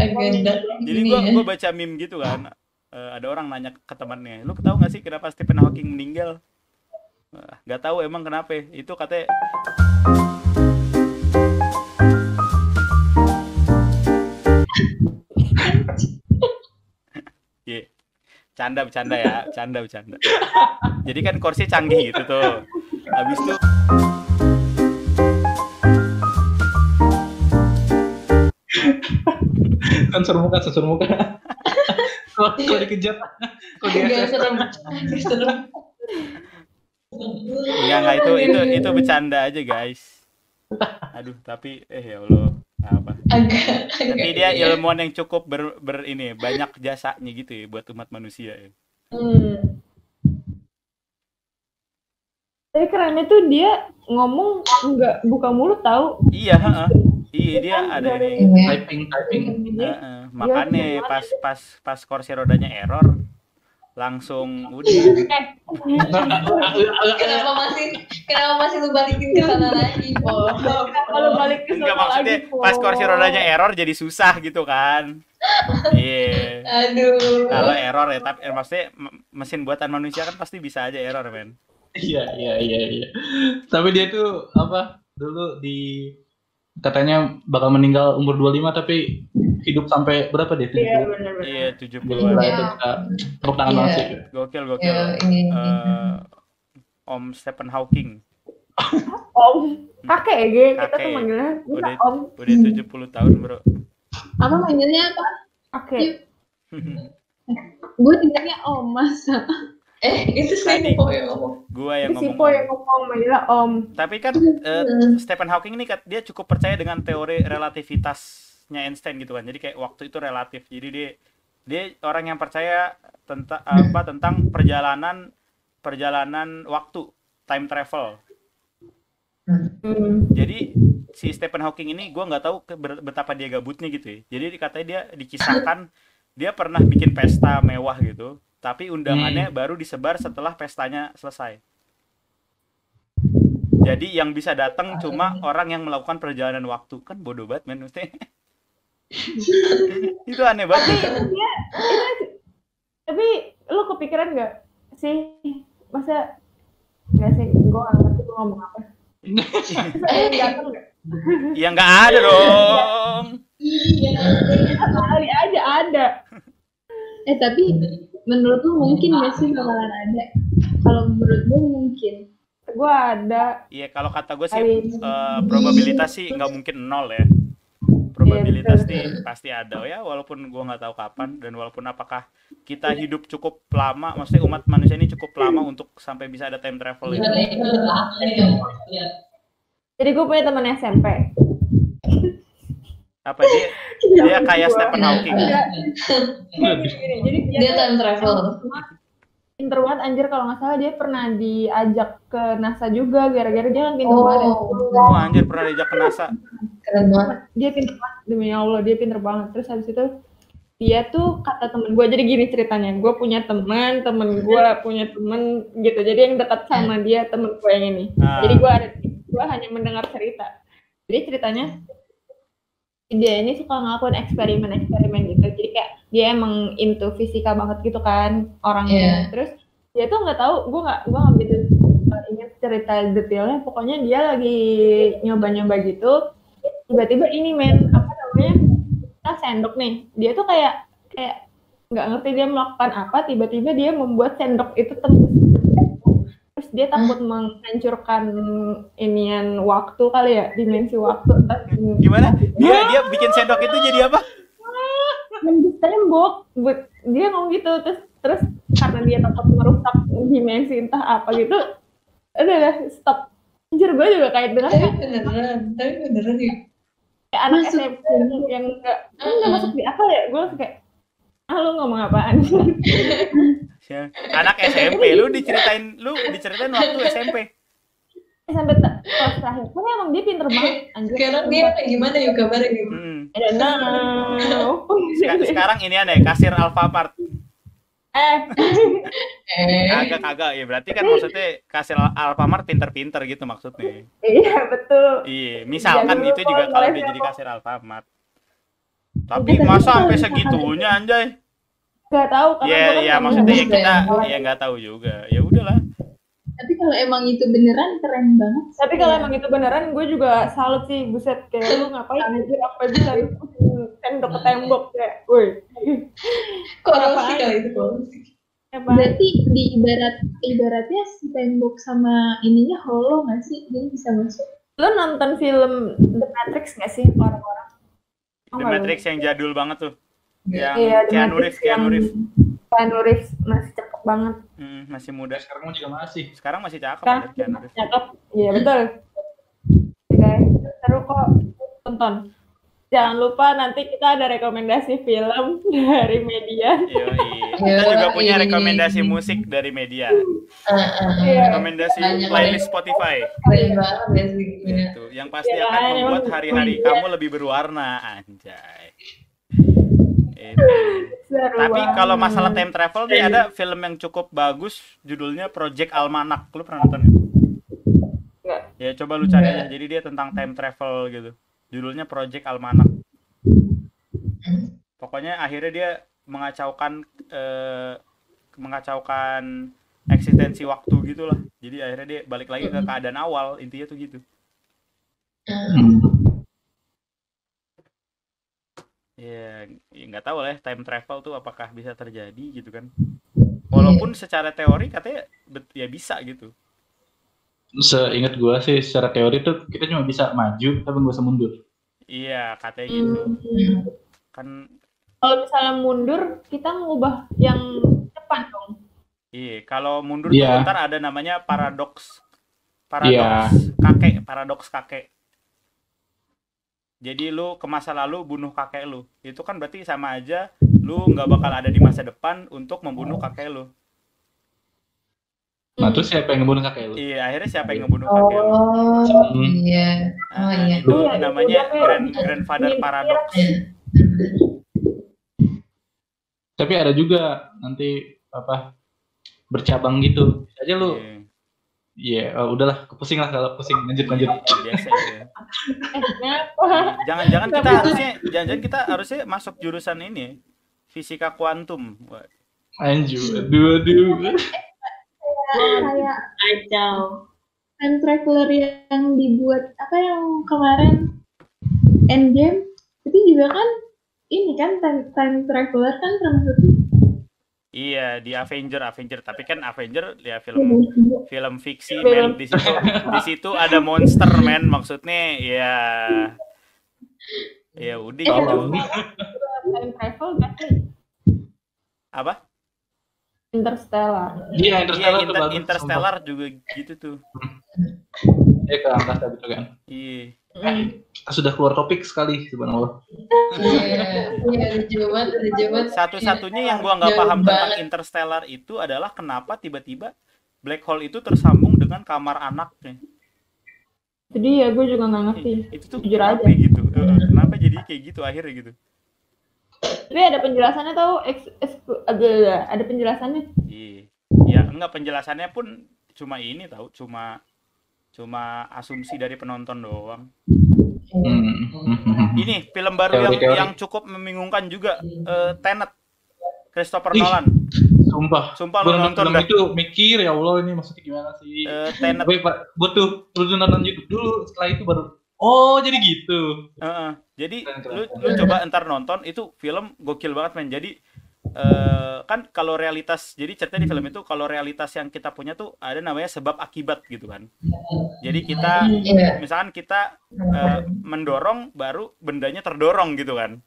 dark. Jadi gue baca meme gitu kan. Ada orang nanya ke temannya, lu tahu nggak sih kenapa Stephen Hawking meninggal? Nggak tahu emang kenapa? Itu katanya Bercanda ya, bercanda. Jadi kan kursi canggih gitu tuh. Habis itu sensor muka. Kalau dikejar, kalau Gak dia serem. enggak itu bercanda aja, guys. Aduh, tapi ya Allah, apa? Agak. Tapi dia iya. ilmuwan yang cukup ini banyak jasanya gitu ya buat umat manusia ya. Tapi kerennya tuh dia ngomong nggak buka mulut tahu. Iya, iya dia ada ini. typing. Makanya pas kursi rodanya error langsung udah. Kenapa masih lu balikin ke sana lagi, Po? Kalau balik ke Enggak, sana maksudnya lagi, Po. pas kursi rodanya error jadi susah gitu kan. Iya. Aduh. Kalau error ya, tapi maksudnya mesin buatan manusia kan pasti bisa aja error, men. Iya. Tapi dia tuh apa? Dulu katanya bakal meninggal umur 25 tapi hidup sampai berapa dia? Iya, benar-benar. Iya, 70-an. Gila, itu kita tepuk tangan banget sih. Gokil. Ya, ini. Om Stephen Hawking. Om, kakek ya, Ge. Kita Kakek. tuh manggilnya kita Om. Udah 70 tahun, Bro. Apa manggilnya apa? Kakek. Gue tinggalnya Om masa. Itu Tadi. sih Po yang ngomong. Gua yang Si ngomong. Po yang ngomong manggilnya Om. Tapi kan Stephen Hawking ini dia cukup percaya dengan teori relativitasnya Einstein gitu kan. Jadi kayak waktu itu relatif. Jadi dia orang yang percaya tentang perjalanan waktu, time travel. Jadi si Stephen Hawking ini gue nggak tahu betapa dia gabutnya gitu ya. Jadi katanya dia dikisahkan dia pernah bikin pesta mewah gitu. Tapi undangannya baru disebar setelah pestanya selesai. Jadi yang bisa datang cuma orang yang melakukan perjalanan waktu. Kan bodoh banget, men. Itu aneh banget. Tapi lu kepikiran nggak sih? Masa nggak sih? Gue nggak ngerti gue ngomong apa. Datang nggak? Ya nggak ada dong. Kali aja ada. Tapi menurut lu mungkin gak sih bakalan ada? Kalau menurut gue mungkin. Gue ada. Iya, kalau kata gue sih probabilitas sih nggak mungkin 0 ya. Probabilitas sih pasti ada ya, walaupun gue nggak tahu kapan dan walaupun apakah kita hidup cukup lama, maksudnya umat manusia ini cukup lama untuk sampai bisa ada time travel itu. Jadi gue punya teman SMP. Apa dia kayak Stephen Hawking. Jadi Dia time travel. pinter banget anjir, kalau nggak salah dia pernah diajak ke NASA juga gara-gara dia kan pinter banget. Oh anjir, pernah diajak ke NASA. Keren banget. Dia pinter banget, demi Allah dia pinter banget. Terus habis itu dia tuh kata temen gue, jadi gini ceritanya, gue punya temen gue punya temen gitu, jadi yang dekat sama dia temen gue yang ini. Jadi gue hanya mendengar cerita. Jadi ceritanya dia ini suka ngelakuin eksperimen gitu, jadi kayak dia emang into fisika banget gitu kan orangnya. Terus dia tuh nggak tahu, gue nggak begitu ingat cerita detailnya, pokoknya dia lagi nyoba gitu, tiba-tiba ini apa namanya, kita sendok nih, dia tuh kayak nggak ngerti dia melakukan apa, tiba-tiba dia membuat sendok itu tembus. Terus dia takut menghancurkan inian waktu kali ya, dimensi waktu. Gimana? Dia bikin sendok itu jadi apa? Nembus tembok. Dia ngomong gitu, terus karena dia takut merusak dimensi entah apa gitu, udah stop. Anjir, gue juga kayak dengar. Tapi beneran ya. Kayak anak SMP yang nggak masuk di akal ya, gue kayak lu ngomong apaan? Anak SMP, lu diceritain waktu SMP. Sampai kelas terakhir, tapi emang dia pinter banget. Anjir. Sekarang dia kayak gimana ya kabarnya gitu? Sekarang ini aneh, kasir Alfamart. Kagak ya, berarti kan maksudnya kasir Alfamart pinter-pinter gitu maksudnya. Iya betul. Iya, misalkan itu juga kalau dia jadi kasir Alfamart. Tapi masa sampai segitunya anjay? Gak tahu kan. Iya, maksudnya kita nggak tahu juga. Ya udahlah. Tapi kalau emang itu beneran keren banget. Tapi kalau emang itu beneran, gue juga salut sih, buset, kayak lu ngapain anjir, apa bisa sendok ke tembok kayak, woi. Korupsi kali itu korupsi. Berarti ibaratnya si tembok sama ininya hollow nggak sih? Jadi bisa masuk. Lo nonton film The Matrix nggak sih orang-orang? The Matrix yang jadul banget tuh. Yang Iya, The Keanu Matrix Reeves. Keanu Reeves masih cakep banget. Masih muda. Sekarang juga masih. Sekarang masih cakep Kan, ya Keanu Reeves. cakep. Iya betul. Guys, seru kok tonton. Jangan lupa nanti kita ada rekomendasi film dari media. Kita juga punya rekomendasi musik dari media. Rekomendasi playlist Spotify. Gitu. Yang pasti akan membuat hari-hari kamu lebih berwarna, anjay. Tapi kalau masalah time travel nih ada film yang cukup bagus, judulnya Project Almanac. Lu pernah nonton? Enggak. Ya coba lu cari aja. Jadi dia tentang time travel gitu. Judulnya Project Almanac. Pokoknya akhirnya dia mengacaukan eksistensi waktu gitulah. Jadi akhirnya dia balik lagi ke keadaan awal, intinya tuh gitu. Ya nggak tahu lah time travel tuh apakah bisa terjadi gitu kan. Walaupun secara teori katanya ya bisa gitu. Seingat gua sih secara teori tuh kita cuma bisa maju tapi nggak bisa mundur. Iya katanya gitu. Kan kalau misalnya mundur kita ngubah yang depan dong. Iya, kalau mundur tuh ntar ada namanya paradoks kakek. Jadi lu ke masa lalu bunuh kakek lu. Itu kan berarti sama aja lu nggak bakal ada di masa depan untuk membunuh kakek lu. Nah, terus siapa yang ngebunuh kakek lu? Iya, akhirnya siapa yang ngebunuh kakek lu? Iya. Itu namanya grandfather paradox. Tapi ada juga nanti bercabang gitu. Bisa aja lu. Udahlah, pusing lah kalau pusing. Lanjut. Biasa ya. Jangan-jangan kita harusnya masuk jurusan ini, fisika kuantum. Anjir, aduh. Kayak time traveler yang dibuat yang kemarin Endgame itu juga kan ini kan time traveler kan termasuk. Iya di Avenger tapi kan Avenger ya film fiksi men. Di situ ada monster men, maksudnya ya udah gitu. Time travel berarti apa? Interstellar. Iya, Interstellar juga gitu tuh. Ya ke angkasa gitu kan. Iya. Kita sudah keluar topik sekali subhanallah. Iya, jauh. Satu-satunya yang gua nggak paham tentang Interstellar itu adalah kenapa tiba-tiba black hole itu tersambung dengan kamar anaknya. Jadi ya gue juga nggak ngerti. Itu tuh kenapa gitu? Kenapa jadi kayak gitu akhirnya gitu? Tapi ada penjelasannya tau? Ada penjelasannya? Iya. Ya enggak, penjelasannya pun cuma ini tahu, cuma asumsi dari penonton doang. Ini film baru yang cukup membingungkan juga, Tenet, Christopher Nolan. Sumpah lu nonton dah. Itu mikir ya Allah ini maksudnya gimana sih? Tenet. Butuh nonton YouTube dulu, setelah itu baru jadi gitu. Jadi lu coba ntar nonton, itu film gokil banget men. Jadi kan kalau realitas, jadi cerita di film itu kalau realitas yang kita punya tuh ada namanya sebab akibat gitu kan. Jadi kita misalkan kita mendorong baru bendanya terdorong gitu kan.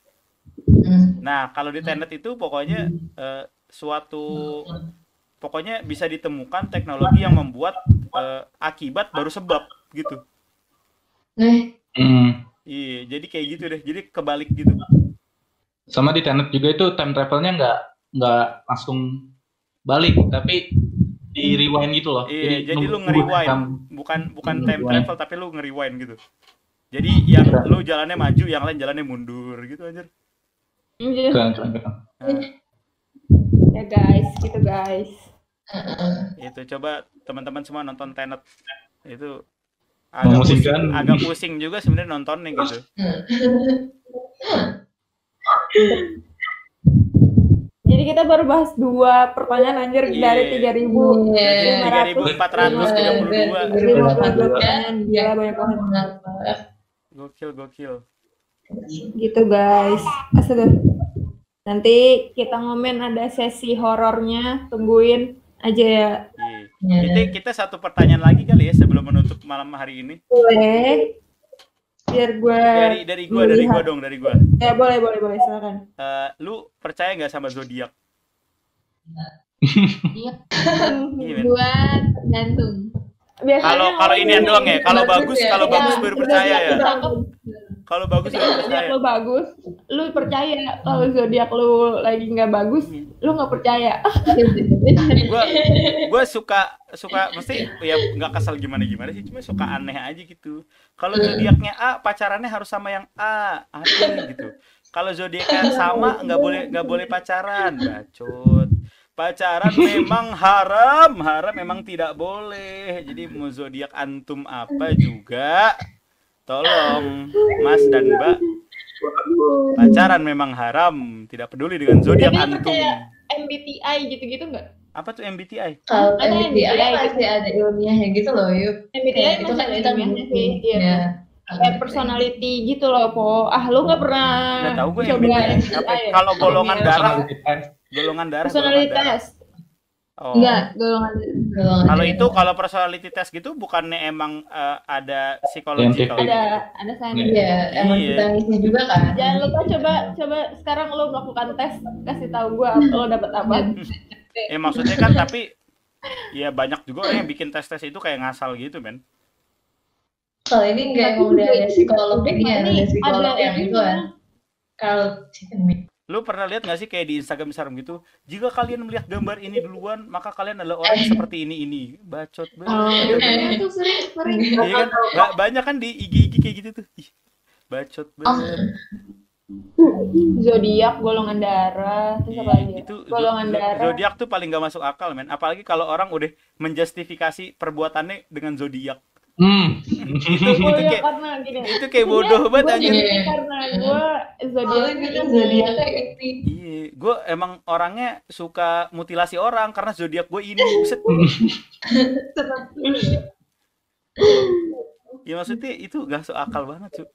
Nah kalau di Tenet itu pokoknya pokoknya bisa ditemukan teknologi yang membuat akibat baru sebab gitu. Iya, jadi kayak gitu deh. Jadi kebalik gitu. Sama di Tenet juga itu time travelnya nggak langsung balik, tapi di rewind gitu loh. Iya, jadi lu nge-rewind, bukan time travel tapi lu nge-rewind gitu. Jadi yang lu jalannya maju, yang lain jalannya mundur gitu anjir. Keren. Ya guys, gitu guys. Itu coba teman-teman semua nonton Tenet. Itu agak pusing juga sebenarnya nontonnya gitu. Jadi kita baru bahas 2 pertanyaan anjir dari 3.432. Gila banyak banget. Gokil. Gitu guys. Astaga. Nanti kita ngomen ada sesi horornya, tungguin aja ya. Kita satu pertanyaan lagi kali ya sebelum menutup malam hari ini. Boleh. Biar gue dari gue dong. Ya boleh silakan. Lu percaya nggak sama zodiak? Iya. Buat tergantung. Kalau ini doang ya. Kalau bagus baru percaya ya. Kalau bagus zodiak lu bagus, lu percaya. Kalau zodiak lu lagi nggak bagus, lu nggak percaya. Gue suka mesti ya nggak kesel gimana sih, cuma suka aneh aja gitu. Kalau zodiaknya A, pacarannya harus sama yang A, apa gitu. Kalau zodiaknya sama nggak boleh pacaran, bacot. Pacaran memang haram memang tidak boleh. Jadi mau zodiak antum apa juga, tolong Mas dan Mbak, pacaran memang haram, tidak peduli dengan zodiak antum. MBTI gitu-gitu nggak? Apa tuh MBTI? Kalau MBTI masih ada ilmiahnya gitu loh, Yuk. MBTI itu kan ilmiahnya sih. Iya. Kayak personality gitu loh, Po. Lu nggak pernah tahu gue MBTI. Kalau golongan darah. Personality test. Enggak, golongan. Kalau personality test gitu bukannya emang ada psikologi? Ada science. Iya, emang kita ngisi juga kan. Jangan lupa coba sekarang lo melakukan tes, kasih tahu gue lo dapat apa. Maksudnya kan tapi ya banyak juga orang yang bikin tes itu kayak ngasal gitu, men. Kalau ini enggak, emang udah ada psikolog ini, ada psikolog yang itu kan. Kalau lu pernah lihat nggak sih kayak di Instagram gitu, jika kalian melihat gambar ini duluan maka kalian adalah orang seperti ini, bacot banget. Itu sering. Iya kan, banyak kan di IG kayak gitu tuh. Bacot banget. Zodiak, golongan darah, terus apa lagi? Itu golongan darah. Zodiak tuh paling gak masuk akal, men. Apalagi kalau orang udah menjustifikasi perbuatannya dengan zodiak. Itu kayak bodoh banget anjir. Karena gue zodiak iya, gue emang orangnya suka mutilasi orang karena zodiak gue ini. Ya maksudnya itu gak masuk akal banget, cuy.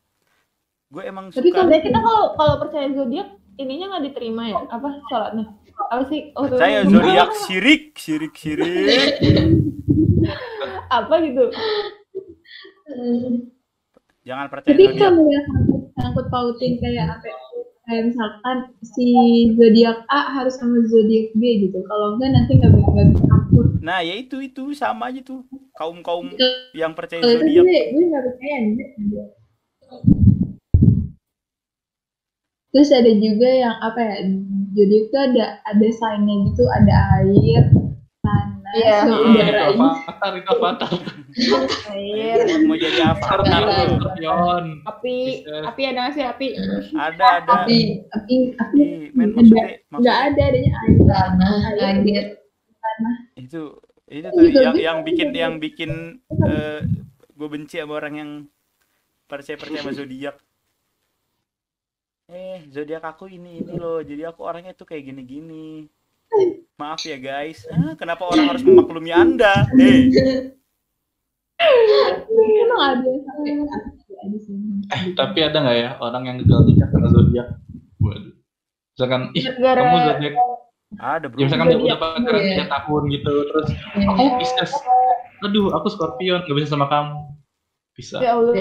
Gue emang suka. Tapi kita kalau percaya zodiak ininya nggak diterima ya? Apa sholatnya? Apa sih? Saya zodiak syirik. Apa gitu? Jangan percaya zodiak. Tapi kalau yang sangkut pautin kayak misalkan si zodiak A harus sama zodiak B gitu. Kalau enggak nanti nggak bisa campur. Nah ya itu sama aja tuh kaum yang percaya zodiak. Gue nggak percaya nih. Terus ada juga yang zodiak itu ada sign-nya gitu, ada air, tanah, udara. Itu avatar. Air. Mau jadi avatar Scorpion. Api ada nggak sih api? Ada. Api. Men maksudnya nggak ada, adanya air. Tanah. Itu tuh yang bikin gue benci sama orang yang percaya sama zodiak. Zodiak aku ini loh, jadi aku orangnya tuh kayak gini. Maaf ya guys, kenapa orang harus memaklumi Anda? Emang ada tapi ada nggak ya orang yang gagal nikah karena zodiak? Waduh. Misalkan, kamu zodiak. Ada bro. Ya, misalkan udah pacaran 3 tahun gitu, terus aku Pisces. Aduh, aku Scorpion, nggak bisa sama kamu. Bisa. Ya Allah.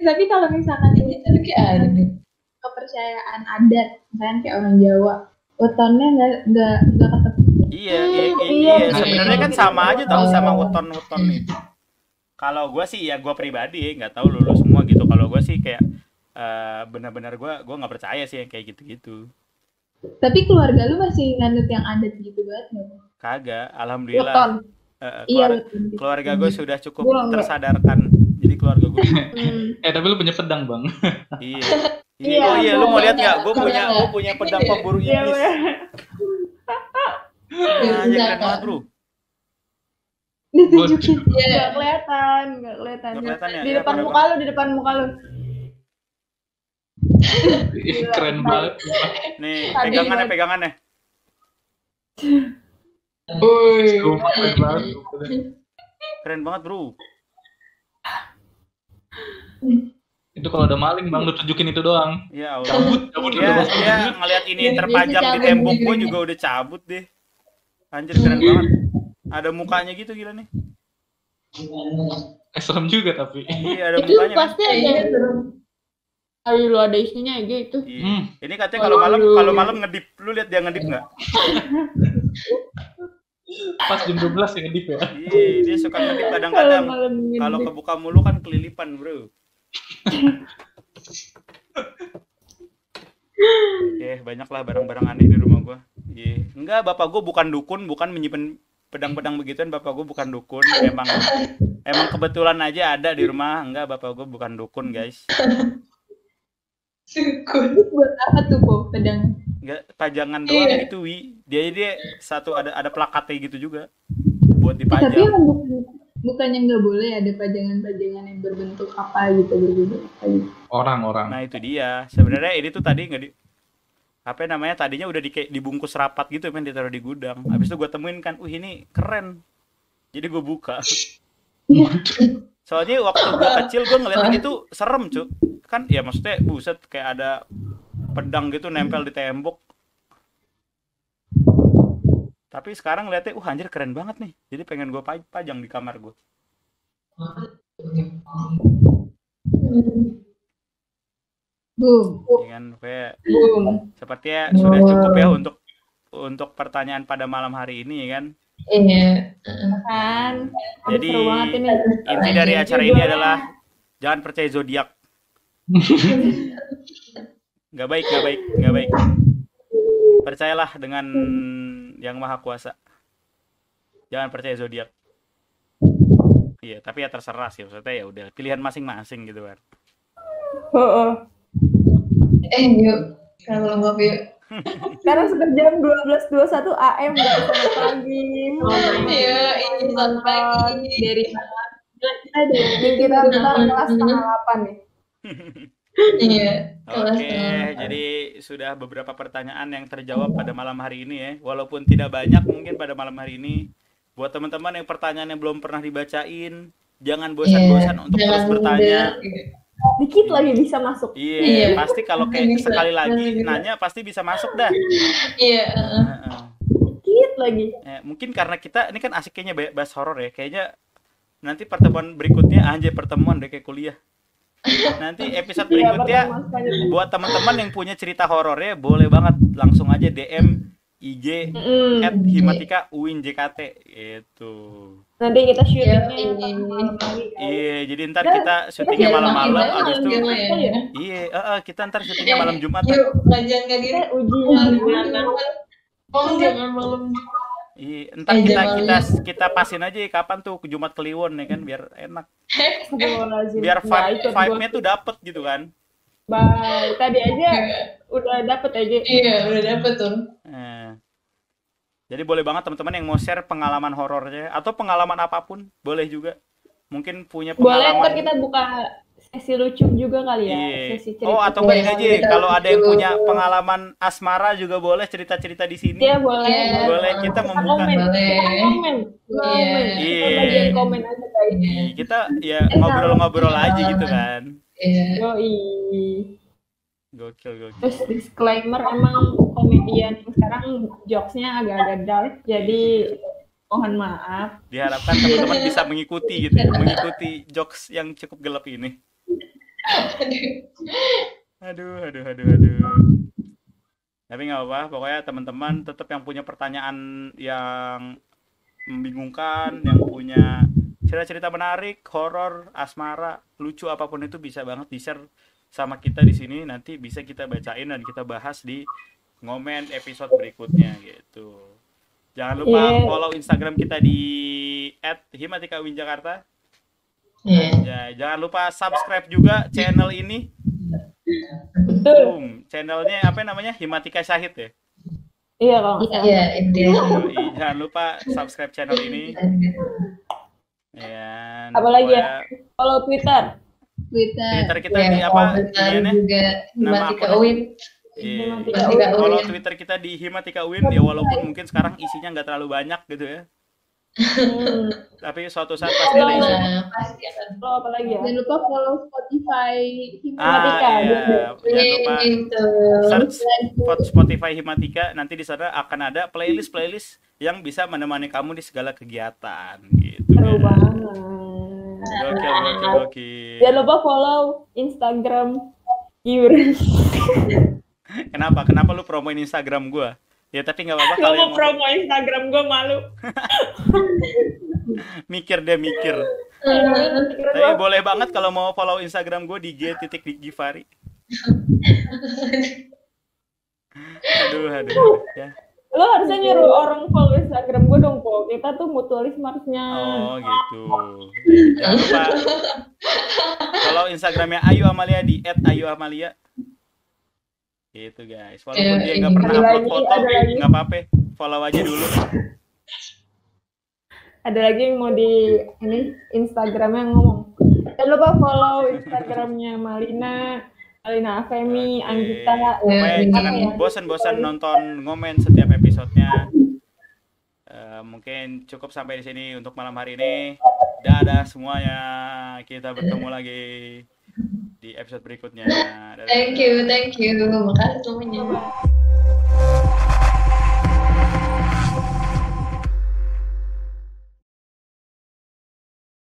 Tapi kalau misalkan ini ada nih kepercayaan adat, misalnya kayak orang Jawa, wetonnya nggak ketemu. Iya. Sebenarnya kan sama aja tau sama weton itu. Kalau gue sih ya gue pribadi nggak tahu lu semua gitu. Kalau gue sih kayak benar-benar gue nggak percaya sih yang kayak gitu. Tapi keluarga lu masih nganut yang adat gitu banget nggak? Kagak, alhamdulillah. Keluarga gue sudah cukup tersadarkan. Jadi keluarga gue. Tapi lu punya pedang, Bang. Iya, lu mau lihat nggak? Gue punya pedang pemburu iblis. Keren banget, bro. Ditunjukin. Nggak kelihatan. Di depan muka lu. Keren banget. Nih, pegangannya. Keren banget, bro. Itu kalau udah maling bang, lu tunjukin itu doang. Ya Allah. Cabut Dia ngeliat ini Dia terpajang di cabut tembok gitu. gue juga udah cabut deh. Anjir keren banget. Ada mukanya gitu gila nih. Serem juga tapi. Iya ada Itu mukanya. pasti ada. Ayo lu ada isinya gitu. Iya. Ini katanya kalau malam ngedip. Lu lihat dia ngedip nggak? Pas jam 12 ya ngedip ya. Iya, dia suka ngedip kadang-kadang. Kalau kebuka mulu kan kelilipan, bro. Banyaklah barang-barang aneh di rumah gua. Iya. Enggak, bapak gua bukan dukun, bukan menyimpan pedang-pedang begituan. Bapak gua bukan dukun. Emang kebetulan aja ada di rumah. Enggak, bapak gua bukan dukun, guys. Dukun buat apa tuh kok pedang? Enggak, pajangan doang itu, Wi. Dia satu ada plakatnya gitu juga. Buat dipajang. Tapi emang bukannya nggak boleh ada pajangan-pajangan yang berbentuk apa gitu, berbentuk apa gitu. Orang. Nah itu dia. Sebenarnya ini tuh tadi nggak apa namanya, tadinya udah dibungkus rapat gitu kan, ditaruh di gudang. Habis itu gue temuin kan, ini keren. Jadi gue buka. Soalnya waktu gue kecil gue ngeliat itu serem, Cuk. Kan ya maksudnya buset kayak ada pedang gitu nempel di tembok. Tapi sekarang ngeliatnya, anjir keren banget nih. Jadi pengen gue pajang di kamar gue. Boom. Kan kayak sepertinya sudah cukup ya untuk pertanyaan pada malam hari ini kan. Iya. Kan. Jadi inti dari acara ini adalah jangan percaya zodiak. Gak baik. Percayalah dengan yang maha kuasa. Jangan percaya zodiak. Iya, tapi ya terserah sih, maksudnya ya udah pilihan masing-masing gitu kan. Yuk, kalau ngopi yuk. Sekarang sudah jam 12.21 AM, nggak sampai pagi. Iya, ini selamat pagi. Dari Kita kelas setengah 8 nih. Iya. Oke, jadi sudah beberapa pertanyaan yang terjawab pada malam hari ini ya. Walaupun tidak banyak mungkin pada malam hari ini. Buat teman-teman yang pertanyaannya belum pernah dibacain, jangan bosan-bosan untuk terus bertanya. Dikit lagi bisa masuk. Iya, pasti kalau kayak sekali lagi nanya pasti bisa masuk dah. Iya. Dikit lagi. Mungkin karena kita ini kan asik kayaknya bahas horor ya. Kayaknya nanti pertemuan berikutnya pertemuan deh kayak kuliah. Nanti episode berikutnya buat teman-teman yang punya cerita horornya boleh banget langsung aja DM IG @himatika_uin_jkt itu. Nanti kita syutingnya Iya, jadi ntar kita syutingnya malam-malam abis itu. Iya, kita ntar syutingnya malam Jumat. Yuk, ngajian kayak gini. ujian. Jangan malam. Iya, ntar kita pasin aja kapan tuh ke Jumat Kliwon ya kan biar enak. Biar vibe-nya tuh dapet gitu kan. Bye. Tadi aja udah dapet aja. Iya, udah dapet tuh. Jadi boleh banget teman-teman yang mau share pengalaman horornya atau pengalaman apapun, boleh juga. Mungkin punya pengalaman. Boleh, ntar kita buka sesi lucu juga kali ya. Sesi cerita. Atau enggak ini aja, kalau ada yang punya pengalaman asmara juga boleh cerita-cerita di sini. Iya, boleh. Boleh kita membuka. Komen. Kita bagian komen aja guys. Kita ya ngobrol-ngobrol aja gitu kan. Yoi. Gokil. Terus disclaimer, emang komedian yang sekarang jokesnya agak-agak dark, jadi mohon maaf. Diharapkan teman-teman bisa mengikuti jokes yang cukup gelap ini. Aduh. Tapi nggak apa-apa, pokoknya teman-teman tetap yang punya pertanyaan yang membingungkan, yang punya cerita-cerita menarik, horor, asmara, lucu apapun itu bisa banget di-share sama kita di sini, nanti bisa kita bacain dan kita bahas di ngomen episode berikutnya gitu. Jangan lupa follow Instagram kita di @himatikawinjakarta. Ya, jangan lupa subscribe juga channel ini. Channelnya apa namanya? Himatika Syahid ya? Iya, Bang. Iya, intinya. Jangan lupa subscribe channel ini. Ya, apalagi ya? Follow Twitter kita di apa? Juga Himatika Uin. Kalau Twitter kita di Himatika Uin ya, walaupun mungkin sekarang isinya nggak terlalu banyak gitu ya. Tapi suatu saat pasti ada isinya. Nah, pasti akan. Lo apa lagi ya? Jangan lupa follow Spotify Himatika, Iya, jangan lupa Gitu. search Spotify Himatika, nanti di sana akan ada playlist yang bisa menemani kamu di segala kegiatan gitu. Seru banget. Gokil. Jangan lupa follow Instagram Giur. Kenapa lu promoin Instagram gua? Ya tapi nggak apa-apa Gue kalau mau yang promo Instagram gue malu. mikir. Tapi boleh banget kalau mau follow Instagram gue di g.givari. Aduh ya. Lo harusnya nyuruh orang follow Instagram gue dong, Po. Kita tuh mutualis harusnya. Oh gitu. Jangan lupa follow Instagramnya Ayu Amalia di @ayuamalia. Gitu guys. Walaupun dia nggak pernah upload foto, nggak apa-apa. Follow aja dulu. Ada lagi yang mau di ini Instagramnya ngomong. Jangan lupa follow Instagramnya Malina Afemi, Anggita. Jangan bosan-bosan nonton ngomen setiap episodenya. Mungkin cukup sampai di sini untuk malam hari ini. Dadah semuanya. Kita bertemu lagi di episode berikutnya. Thank you. Makasih semuanya.